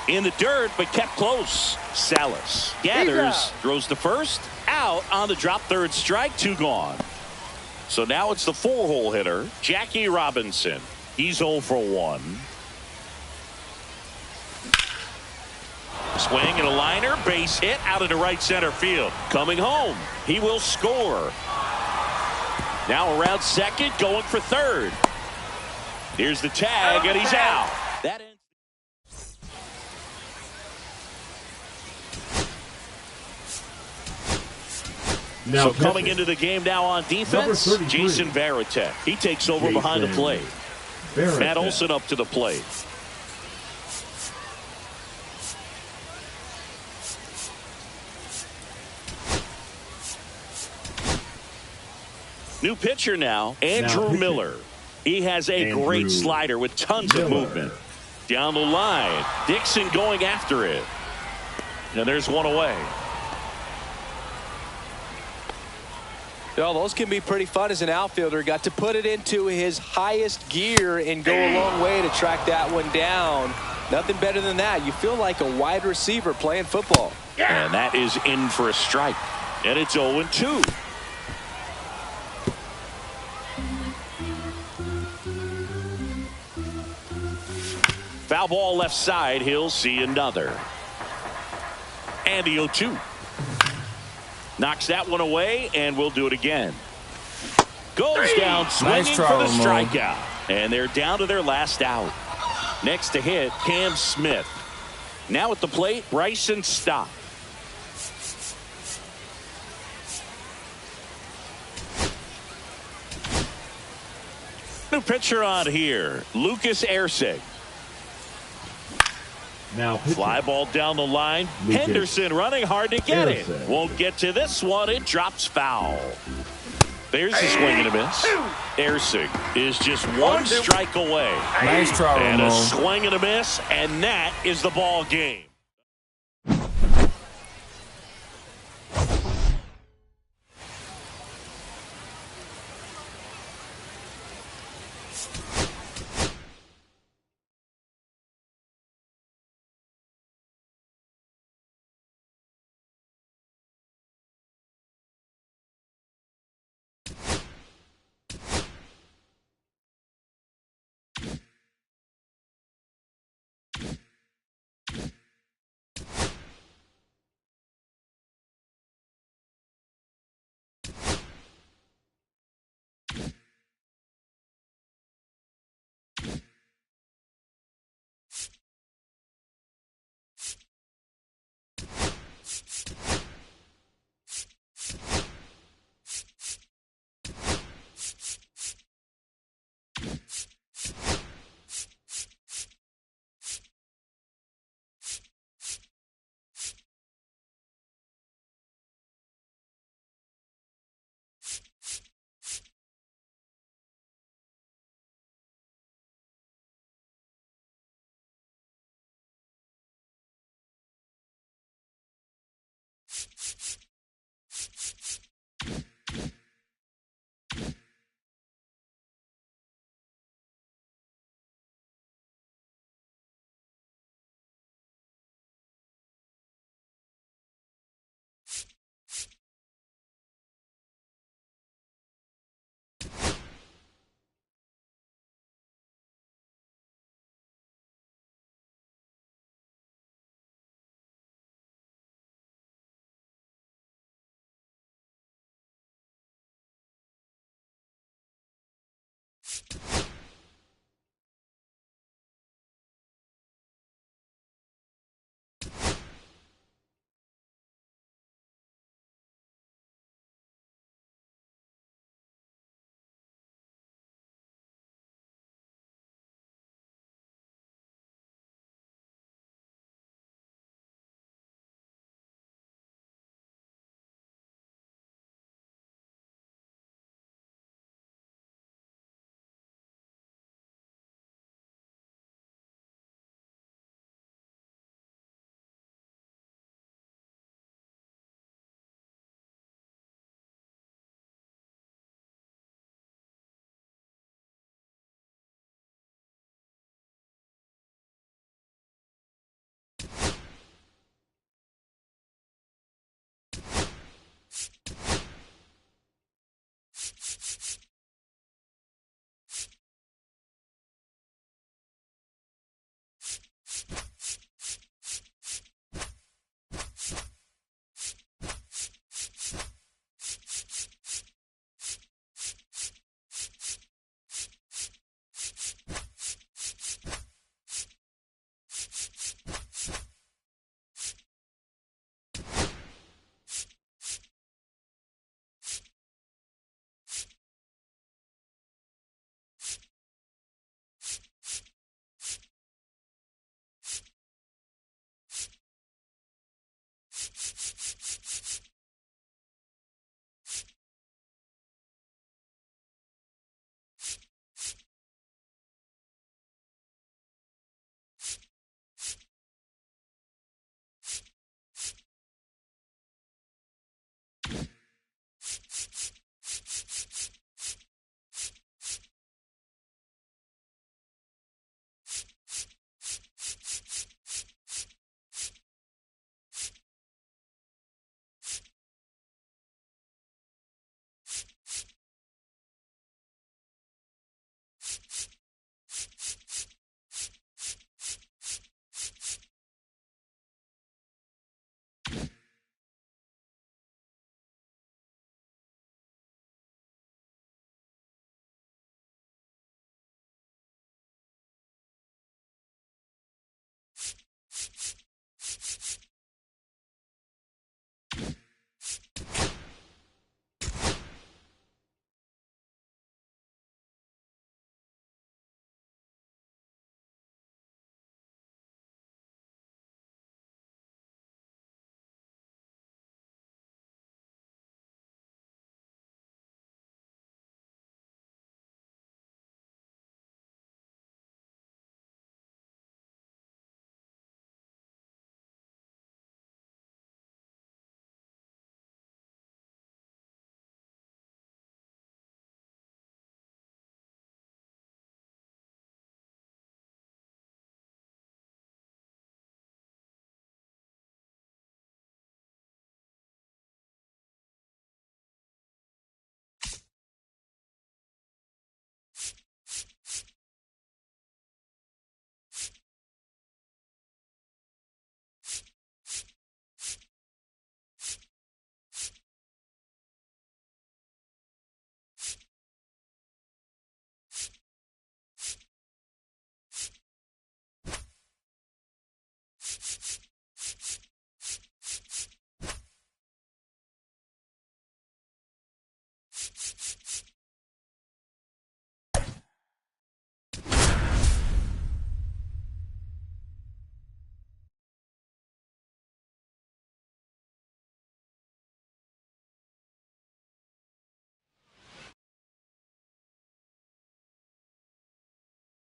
In the dirt, but kept close. Salas gathers, throws to first, out on the drop, third strike, 2 gone. So now it's the 4-hole hitter, Jackie Robinson. He's 0 for 1. Swing and a liner, base hit out into right center field. Coming home, he will score. Now around second, going for third. Here's the tag, and he's out. That ends. So coming into the game now on defense, Jason Varitek. He takes over behind the plate. Matt Olson up to the plate. New pitcher now, Andrew Miller. He has a great slider with tons of movement. Down the line, Dixon going after it. And there's one away. Well, those can be pretty fun as an outfielder. Got to put it into his highest gear and go a long way to track that one down. Nothing better than that. You feel like a wide receiver playing football. And that is in for a strike. And it's 0-2. Foul ball left side. He'll see another. And the 0-2. Knocks that one away, and we'll do it again. Goes down swinging Nice for try, the Ramon. strikeout. And they're down to their last out. Next to hit, Cam Smith. Now at the plate, Bryson Stott. New pitcher on here, Lucas Erceg. Now pitching. Fly ball down the line. Lucas Henderson running hard to get it. Erceg. Won't get to this one. It drops foul. There's a swing and a miss. Erceg is just one strike away. Nice try, And a Ramon. swing and a miss, and that is the ball game.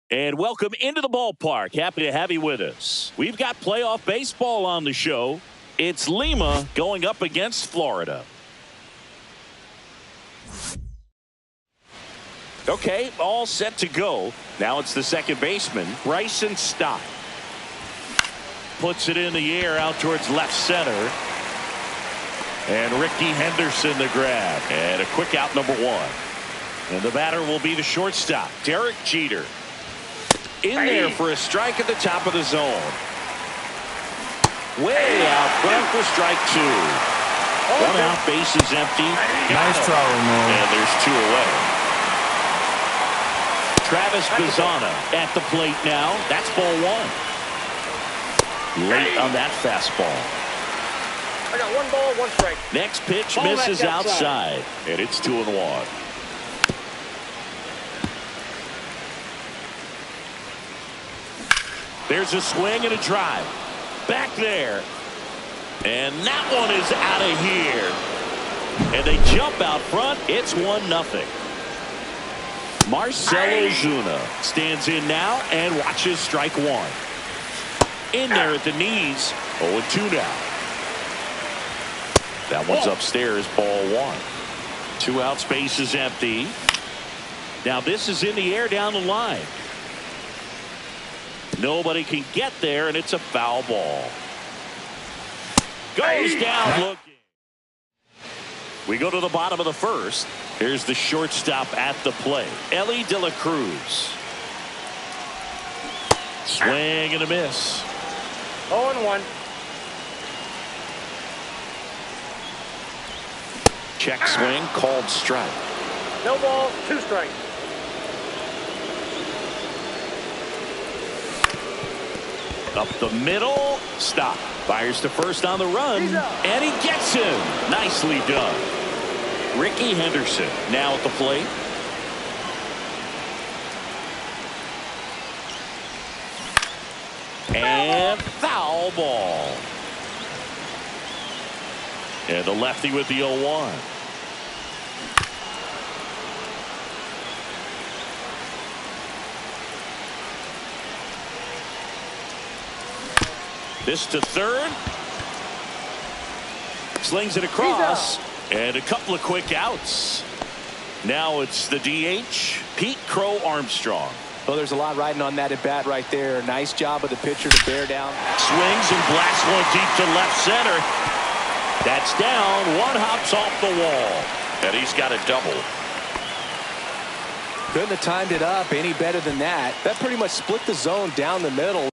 And welcome into the ballpark. Happy to have you with us. We've got playoff baseball on the show. It's Lima going up against Florida. Okay, all set to go. Now it's the second baseman, Bryson Stott. Puts it in the air out towards left center. And Ricky Henderson the grab. And a quick out, number one. And the batter will be the shortstop, Derek Jeter. In there for a strike at the top of the zone. Way out front for strike two. One out, base is empty. Nice try, Ramon. And there's two away. Travis Bazzana at the plate now. That's ball one. Late on that fastball. I got 1 ball, 1 strike. Next pitch Ball misses back outside. And it's 2-1. There's a swing and a drive. Back there. And that one is out of here. And they jump out front. It's 1-0. Marcell Ozuna stands in now and watches strike one. In there at the knees. 0-2 now. That one's upstairs, ball one. 2 outs, base is empty. Now this is in the air down the line. Nobody can get there, and it's a foul ball. Goes down looking. We go to the bottom of the first. Here's the shortstop at the plate, Elly De La Cruz. Swing and a miss. 0-1. Check swing, called strike. No ball, 2 strikes. Up the middle, stop. Fires to first on the run, and he gets him. Nicely done. Ricky Henderson now at the plate. And foul ball. And the lefty with the 0-1. This to third. Slings it across. And a couple of quick outs. Now it's the DH, Pete Crow Armstrong. Well, there's a lot riding on that at bat right there. Nice job of the pitcher to bear down. Swings and blasts one deep to left center. That's down. One hops off the wall. And he's got a double. Couldn't have timed it up any better than that. That pretty much split the zone down the middle.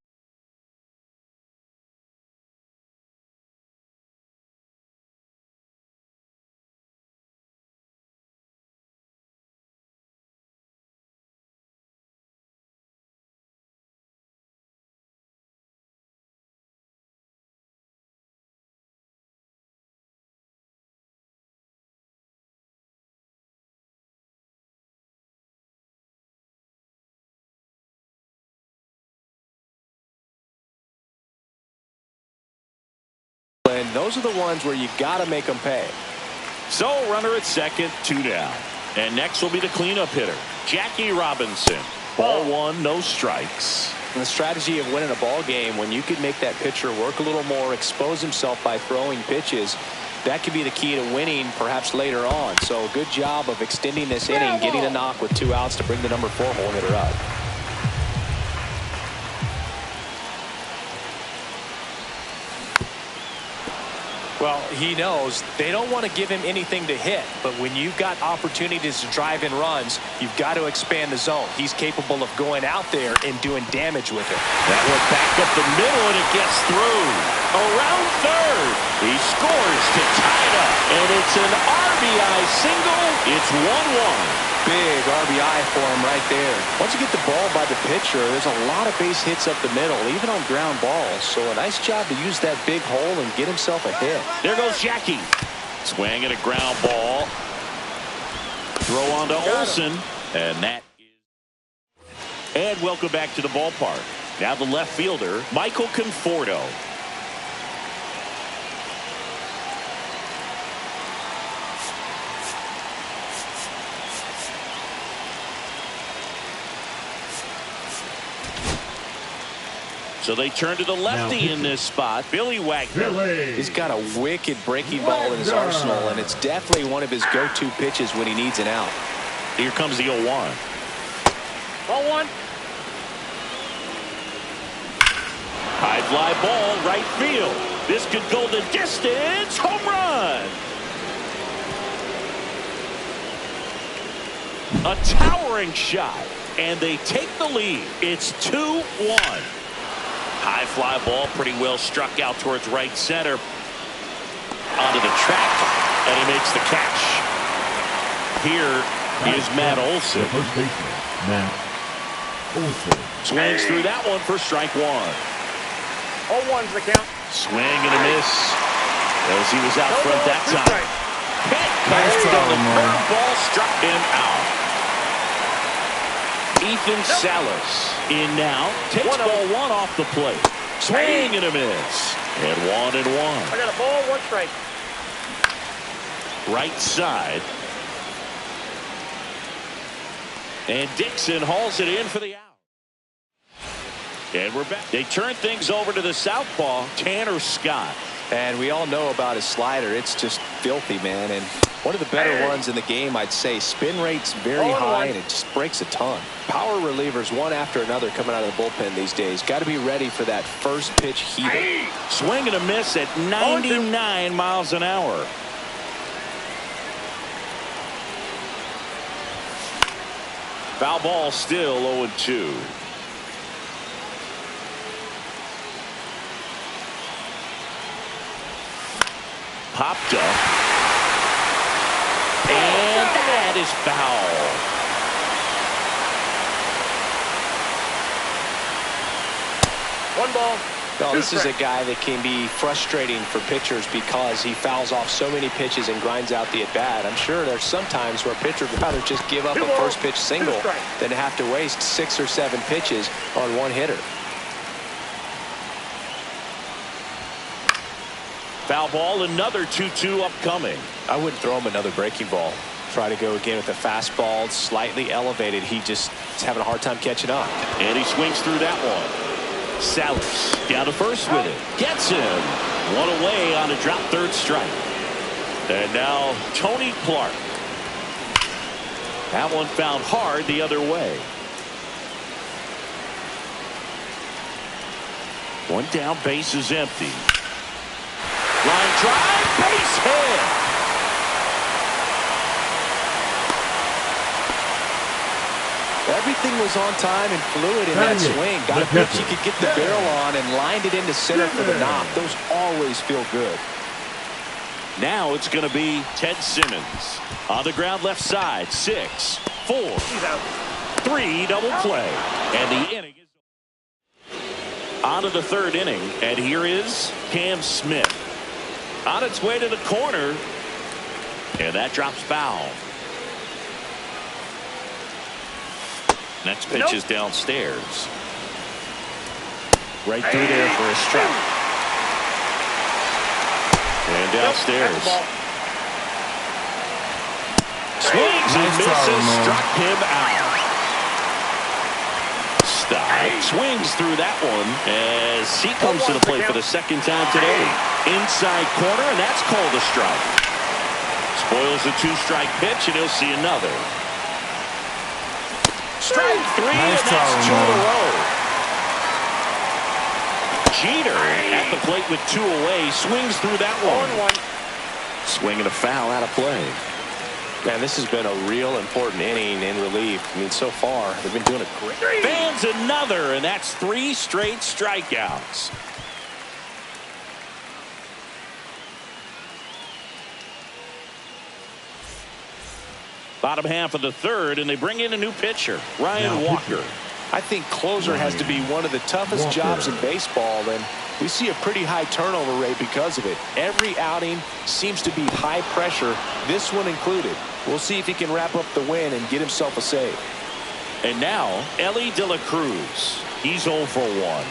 And those are the ones where you got to make them pay. So runner at second, 2 down. And next will be the cleanup hitter, Jackie Robinson. Ball one, no strikes. And the strategy of winning a ball game, when you could make that pitcher work a little more, expose himself by throwing pitches, that could be the key to winning perhaps later on. So good job of extending this inning, getting a knock with 2 outs to bring the number 4 hole hitter up. Well, he knows they don't want to give him anything to hit, but when you've got opportunities to drive in runs, you've got to expand the zone. He's capable of going out there and doing damage with it. That one back up the middle, and it gets through. Around third. He scores to tie it up, and it's an RBI single. It's 1-1. Big RBI for him right there. Once you get the ball by the pitcher, there's a lot of base hits up the middle, even on ground balls. So a nice job to use that big hole and get himself a hit. There goes Jackie. Swing at a ground ball. Throw on to Olson. And that is... And welcome back to the ballpark. Now the left fielder, Michael Conforto. So they turn to the lefty in this spot. Billy Wagner. Billy. He's got a wicked breaking ball in his arsenal, and it's definitely one of his go-to pitches when he needs an out. Here comes the 0-1. Ball one. High fly ball, right field. This could go the distance. Home run. A towering shot, and they take the lead. It's 2-1. High fly ball, pretty well struck out towards right center. Onto the track, and he makes the catch. Here is Matt Olson. The first baseman, Matt Olson. Swings through that one for strike one. 0-1's the count. Swing and a miss as he was out front that time. Hit cold, and the curveball struck him out. Ethan Salas in now. Takes ball one off the plate. Swing and a miss. And 1-1. I got a ball, one strike. Right side. And Dixon hauls it in for the out. And we're back. They turn things over to the southpaw, Tanner Scott. And we all know about his slider. It's just filthy, man. And one of the better ones in the game, I'd say. Spin rate's very high, and it just breaks a ton. Power relievers, one after another, coming out of the bullpen these days. Got to be ready for that first pitch heater. Swing and a miss at 99 miles an hour. Foul ball still 0-2. Popped up. And that is foul. One ball. No, this is a guy that can be frustrating for pitchers because he fouls off so many pitches and grinds out the at-bat. I'm sure there's some times where pitchers would rather just give up a first pitch single than have to waste 6 or 7 pitches on one hitter. Foul ball, another 2-2 upcoming. I wouldn't throw him another breaking ball. Try to go again with the fastball, slightly elevated. He just is having a hard time catching up. And he swings through that one. Salas down to first with it. Gets him. One away on a drop third strike. And now Tony Clark. That one found hard the other way. One down, base is empty. Line drive, base hit. Everything was on time and fluid in that swing. Got a pitch he could get the barrel on and lined it into center for the knock. Those always feel good. Now it's going to be Ted Simmons. On the ground left side. 6, 4, 3 double play. And the inning is on to the third inning. And here is Cam Smith. On its way to the corner. And that drops foul. Next pitch is downstairs. Right through there for a strike. And downstairs. Swings and misses. Struck him out. Stop. Swings through that one as he comes to the plate for the second time today. Inside corner, and that's called a strike. Spoils a 2-strike pitch, and he'll see another. Strike 3, and that's 2 in a row. Jeter at the plate with 2 away. Swings through that one. Swing and a foul out of play. Man, this has been a real important inning in relief. I mean, so far, they've been doing a great. Fans another, and that's 3 straight strikeouts. Bottom half of the third, and they bring in a new pitcher, Ryan Walker. I think closer has to be one of the toughest jobs in baseball, and we see a pretty high turnover rate because of it. Every outing seems to be high pressure, this one included. We'll see if he can wrap up the win and get himself a save. And now, Elly De La Cruz. He's 0 for 1.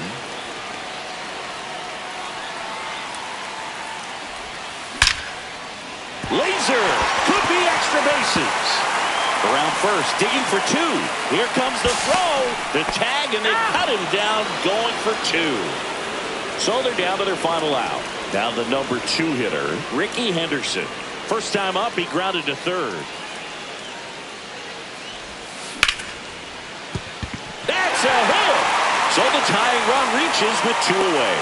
Laser could be extra bases. Around first, digging for two. Here comes the throw. The tag, and they cut him down, going for two. So they're down to their final out. Now the number 2 hitter, Ricky Henderson. First time up, he grounded to third. That's a hit. So the tying run reaches with 2 away.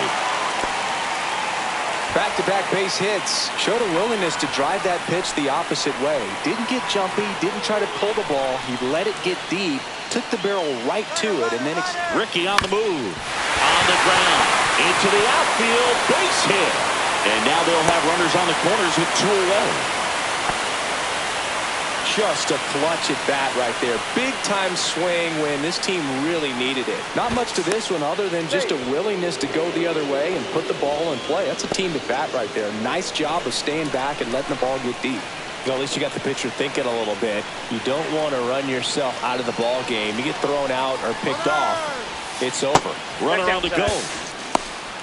Back-to-back base hits. Showed a willingness to drive that pitch the opposite way. Didn't get jumpy, didn't try to pull the ball. He let it get deep, took the barrel right to it, and then Ricky on the move. On the ground. Into the outfield. Base hit. And now they'll have runners on the corners with 2 away. Just a clutch at bat right there. Big time swing when this team really needed it. Not much to this one other than just a willingness to go the other way and put the ball in play. That's a team at bat right there. Nice job of staying back and letting the ball get deep. Well, at least you got the pitcher thinking a little bit. You don't want to run yourself out of the ball game. You get thrown out or picked off, it's over. Runner on the go.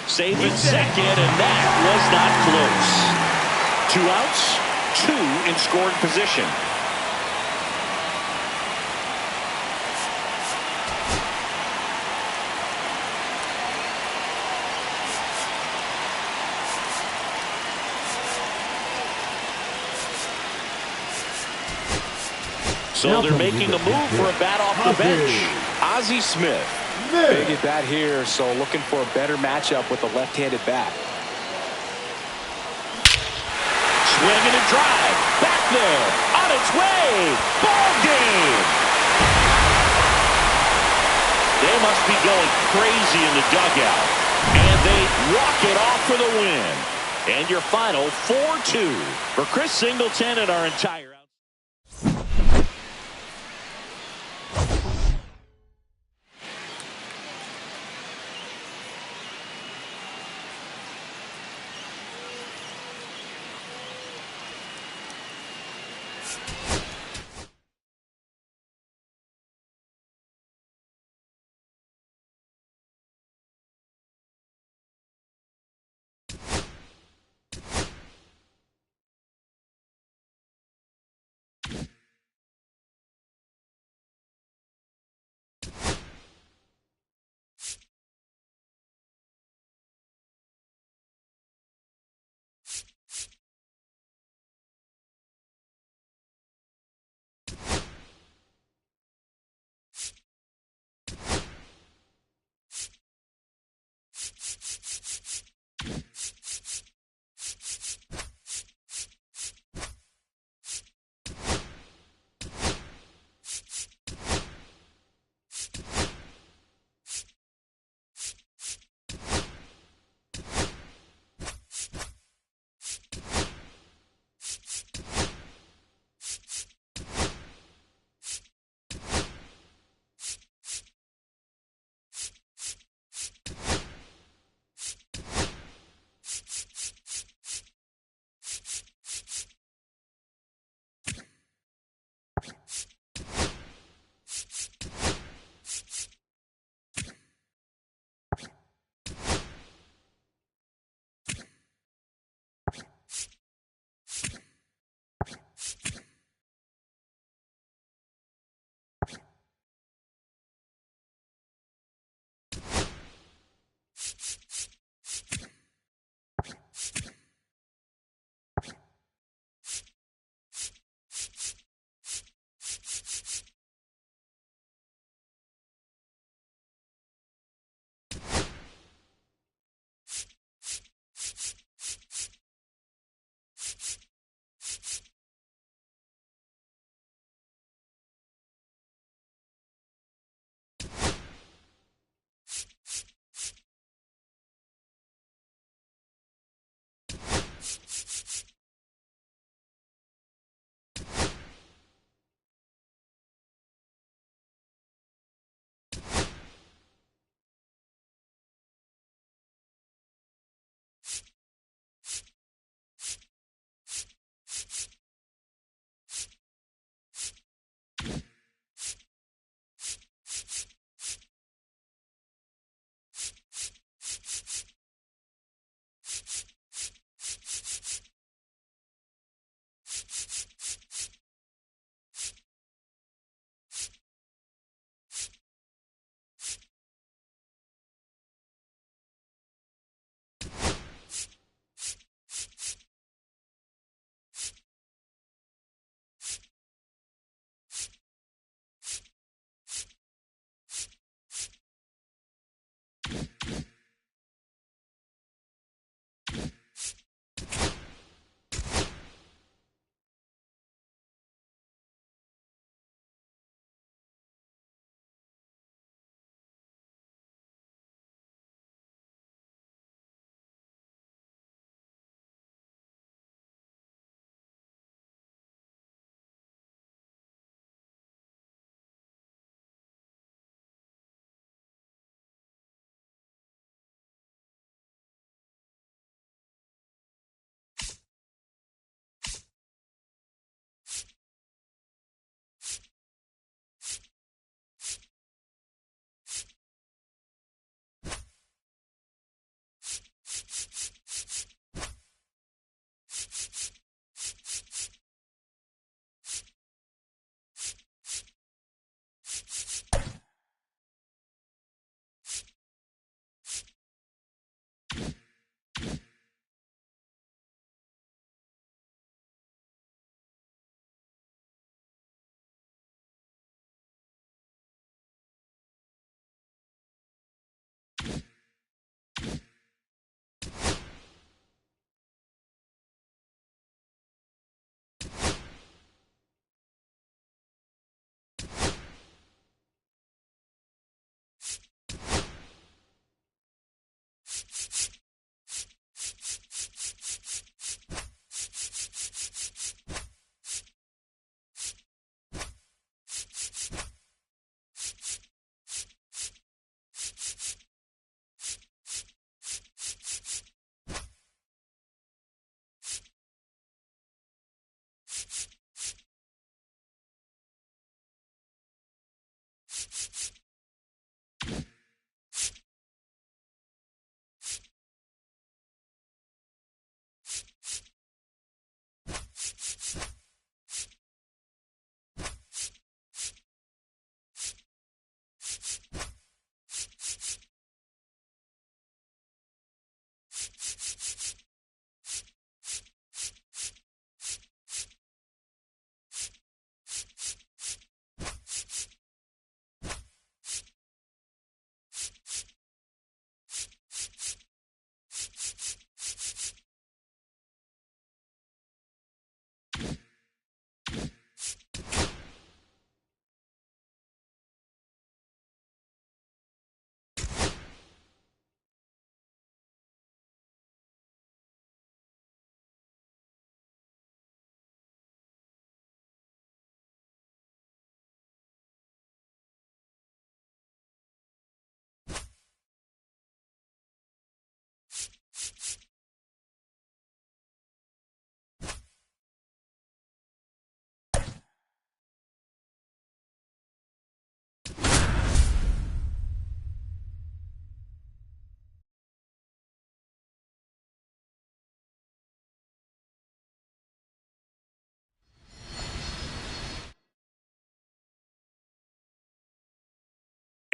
Safe at second, and that was not close. 2 outs, 2 in scoring position. So they're making a move for a bat off the bench. Ozzie Smith. Big at bat here, so looking for a better matchup with a left-handed bat. Swing and a drive. Back there. On its way. Ball game. They must be going crazy in the dugout. And they walk it off for the win. And your final 4-2 for Chris Singleton and our entire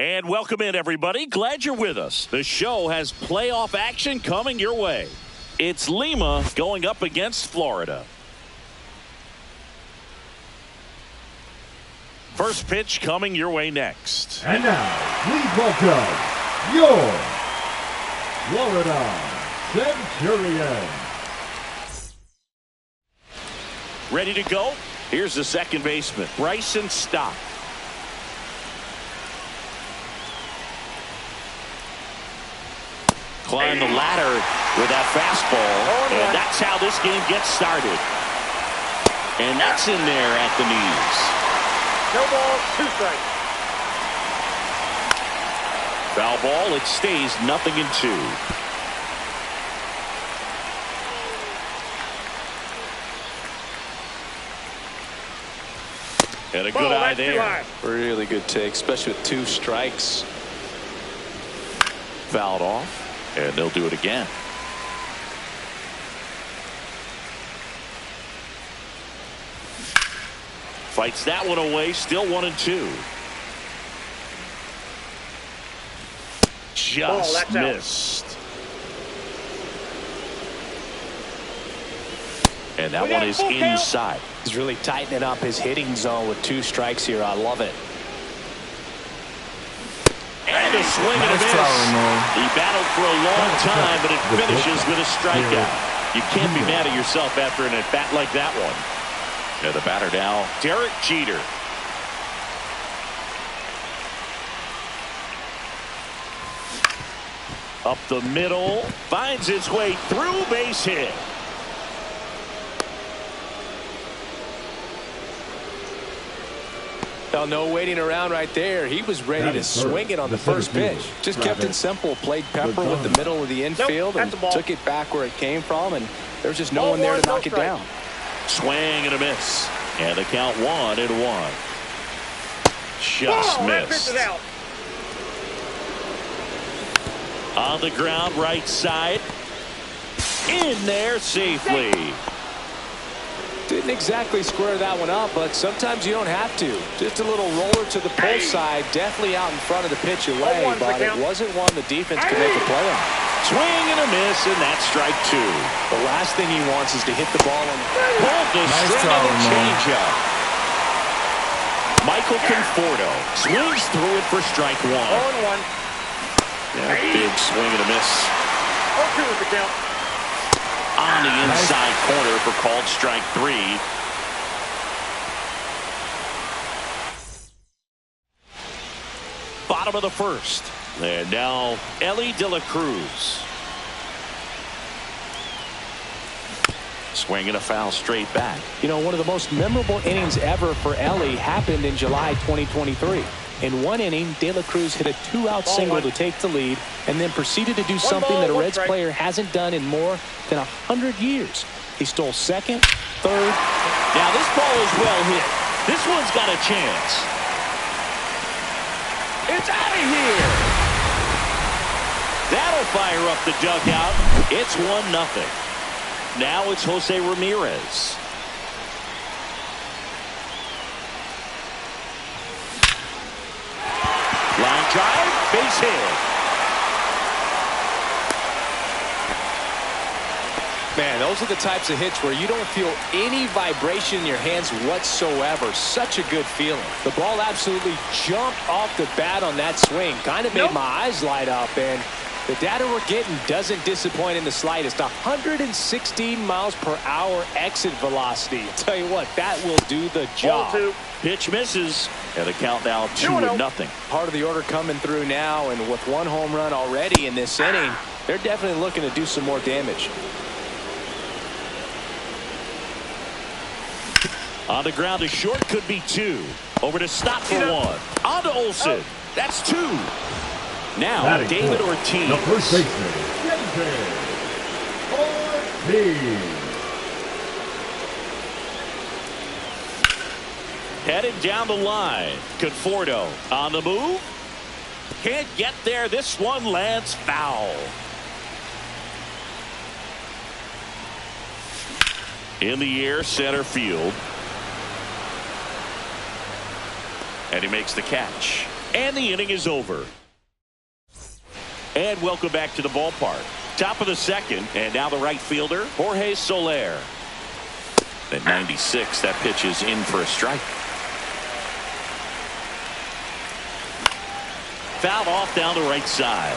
And welcome in, everybody. Glad you're with us. The show has playoff action coming your way. It's Lima going up against Florida. First pitch coming your way next. And now, please welcome your Florida Centurion. Ready to go? Here's the second baseman, Bryson Stott. Climb the ladder with that fastball, and that's how this game gets started. And that's in there at the knees. No ball, 2 strikes. Foul ball, it stays 0-2. And a good eye there. Really good take, especially with 2 strikes. Fouled off, and they'll do it again. Fights that one away, still 1-2. Just missed. And that one is inside. He's really tightening up his hitting zone with 2 strikes here. I love it. And a swing and a miss. He battled for a long time, but it finishes with a strikeout. You can't be mad at yourself after an at-bat like that one. And the batter now, Derek Jeter. Up the middle, finds its way through, base hit. Now, no waiting around right there. He was ready to swing it on the first pitch. Just kept it simple. Played Pepper with the middle of the infield and took it back where it came from, and there's just no one there to knock it down. Swing and a miss. And the count 1-1. Just missed. On the ground, right side. In there safely. Didn't exactly square that one up, but sometimes you don't have to. Just a little roller to the pull side, definitely out in front of the pitch away, but it wasn't one the defense could make a play on. Swing and a miss, and that's strike 2. The last thing he wants is to hit the ball and pull the string of the changeup. Michael Conforto swings through it for strike 1. 0-1. Yeah, big swing and a miss. 0-2 is the count. On the inside corner for called strike 3. Bottom of the first. And now Elly De La Cruz. Swinging a foul straight back. You know, one of the most memorable innings ever for Elly happened in July 2023. In one inning, De La Cruz hit a 2-out single to take the lead and then proceeded to do something that a Reds player hasn't done in more than 100 years. He stole second, third. Now this ball is well hit. This one's got a chance. It's out of here. That'll fire up the dugout. It's 1-0. Now it's Jose Ramirez. Line drive, base hit. Man, those are the types of hits where you don't feel any vibration in your hands whatsoever. Such a good feeling. The ball absolutely jumped off the bat on that swing. Kind of made my eyes light up, and the data we're getting doesn't disappoint in the slightest. 116 miles per hour exit velocity. I'll tell you what, that will do the job. Pitch misses, and the count now 2-0. Part of the order coming through now, and with 1 home run already in this inning, they're definitely looking to do some more damage. On the ground to short, could be 2. Over to Stott for 1. On to Olsen. That's 2. Now David Ortiz. The first baseman, David Ortiz. Headed down the line. Conforto on the move. Can't get there. This one lands foul. In the air, center field. And he makes the catch. And the inning is over. And welcome back to the ballpark. Top of the second, and now the right fielder, Jorge Soler. At 96, that pitch is in for a strike. Fouled off down the right side.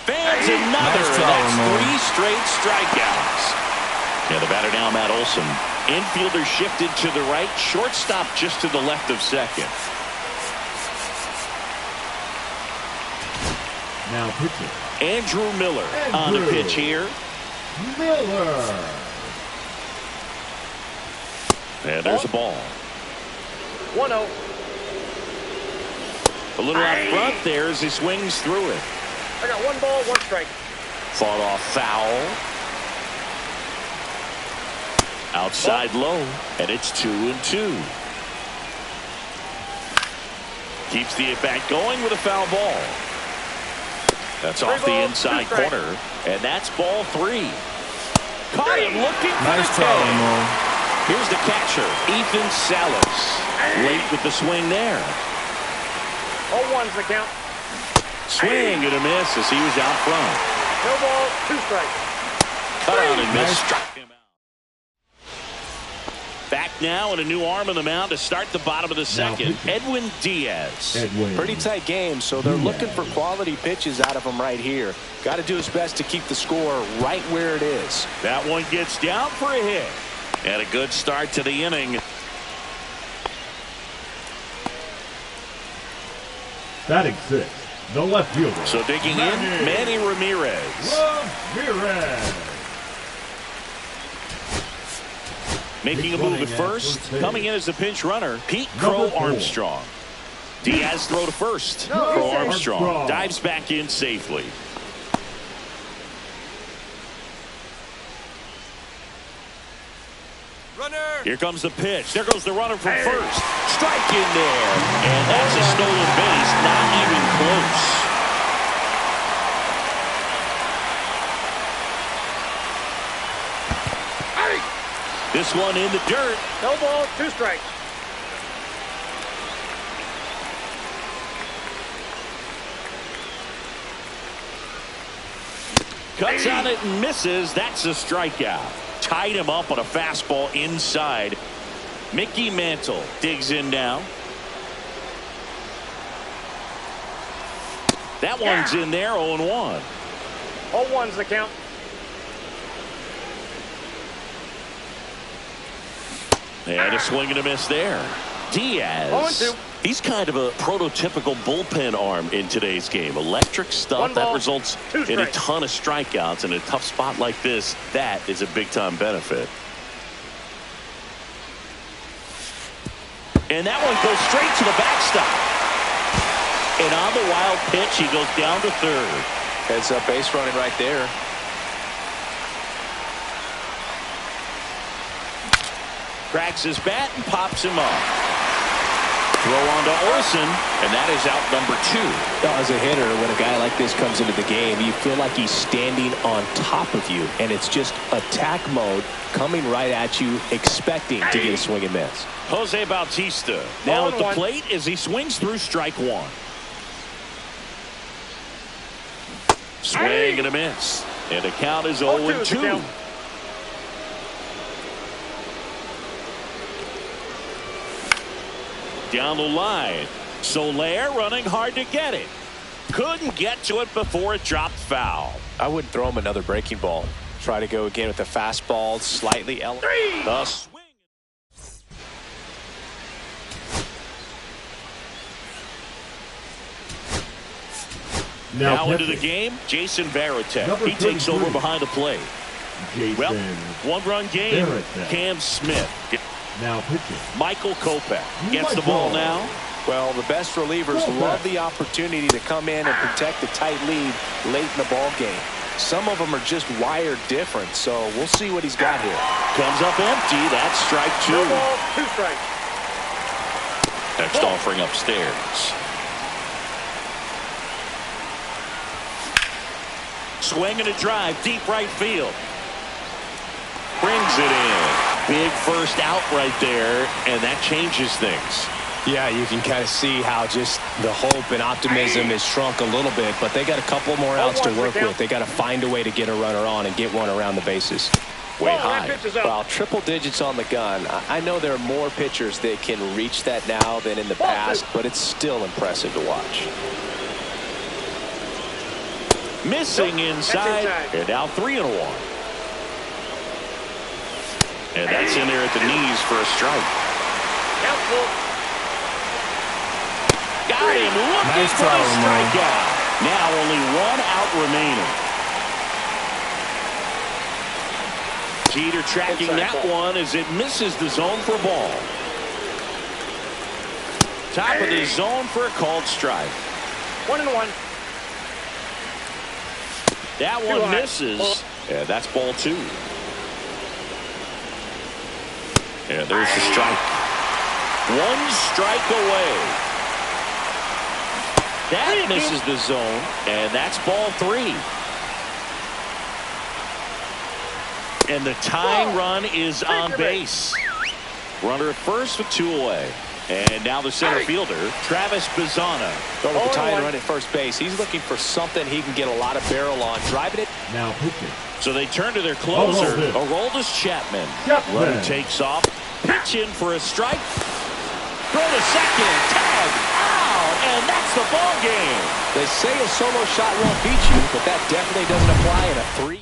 Fans another. That's 3 straight strikeouts. And the batter now, Matt Olson. Infielder shifted to the right. Shortstop just to the left of second. Now pitching. Andrew Miller on the pitch here. Miller. And there's a ball. 1-0. A little out front there as he swings through it. I got 1 ball, 1 strike. Fought off foul. Outside low, and it's 2-2. Keeps the at-bat going with a foul ball. That's off the inside corner, and that's ball 3. Caught him looking for the tag. Here's the catcher, Ethan Salas. Late with the swing there. 0-1's the count. Swing and a miss as he was out front. No ball, 2 strikes. Cut out and missed. Struck him out. Back now and a new arm on the mound to start the bottom of the second. Edwin Diaz. Pretty tight game, so they're looking for quality pitches out of him right here. Got to do his best to keep the score right where it is. That one gets down for a hit. And a good start to the inning. Batting 6, the left fielder. So digging in, Manny Ramirez. Ramirez. Making a move at first. Coming in as the pinch runner, Pete Crow Armstrong. Diaz throw to first. Crow Armstrong dives back in safely. Here comes the pitch. There goes the runner from first. Strike in there. And that's a stolen base. Not even close. This one in the dirt. No ball, 2 strikes. Cuts on it and misses. That's a strikeout. Tied him up on a fastball inside. Mickey Mantle digs in now. That one's in there, 0-1. 0-1's the count. And a swing and a miss there. Diaz. 0-2. He's kind of a prototypical bullpen arm in today's game. Electric stuff that results in a ton of strikeouts. In a tough spot like this, that is a big-time benefit. And that one goes straight to the backstop. And on the wild pitch, he goes down to third. Heads up base running right there. Cracks his bat and pops him up. Throw on to Orson, and that is out number 2. As a hitter, when a guy like this comes into the game, you feel like he's standing on top of you, and it's just attack mode coming right at you, expecting to get a swing and miss. Jose Bautista now at the plate as he swings through strike 1. Swing and a miss. And the count is 0-2. Down the line. Soler running hard to get it. Couldn't get to it before it dropped foul. I wouldn't throw him another breaking ball. Try to go again with the fastball, slightly elevated. The swing. Now into the game, Jason Varitek. He takes over behind the plate. Well, 1-run game. Varitek. Cam Smith. Now pitching. Michael Kopech gets the ball now. Well, the best relievers love the opportunity to come in and protect the tight lead late in the ball game. Some of them are just wired different, so we'll see what he's got here. Comes up empty. That's strike 2. No ball, 2 strikes. Next offering upstairs. Swing and a drive, deep right field. brings it in. Big first out right there, and that changes things. Yeah, you can kind of see how just the hope and optimism has shrunk a little bit, but they got a couple more outs to work with. They got to find a way to get a runner on and get one around the bases. Way high. Well, triple digits on the gun. I know there are more pitchers that can reach that now than in the past, but it's still impressive to watch. Missing inside, and now 3-1. And that's in there at the knees for a strike. Got him looking for a strikeout. Now only 1 out remaining. Jeter tracking that one as it misses the zone for ball. Top of the zone for a called strike. 1-1. That one misses. Yeah, that's ball 2. Yeah, there's the strike. 1 strike away. That misses the zone, and that's ball 3. And the tying run is on base. Runner at first with 2 away. And now the center fielder, Travis Bazzana. Going with the tying run at first base. He's looking for something he can get a lot of barrel on. Driving it. Now pitching. So they turn to their closer, Aroldis Chapman. Runner takes off. Pitch in for a strike. Throw to second. Tag. Out. And that's the ball game. They say a solo shot won't beat you, but that definitely doesn't apply in a 3-inning.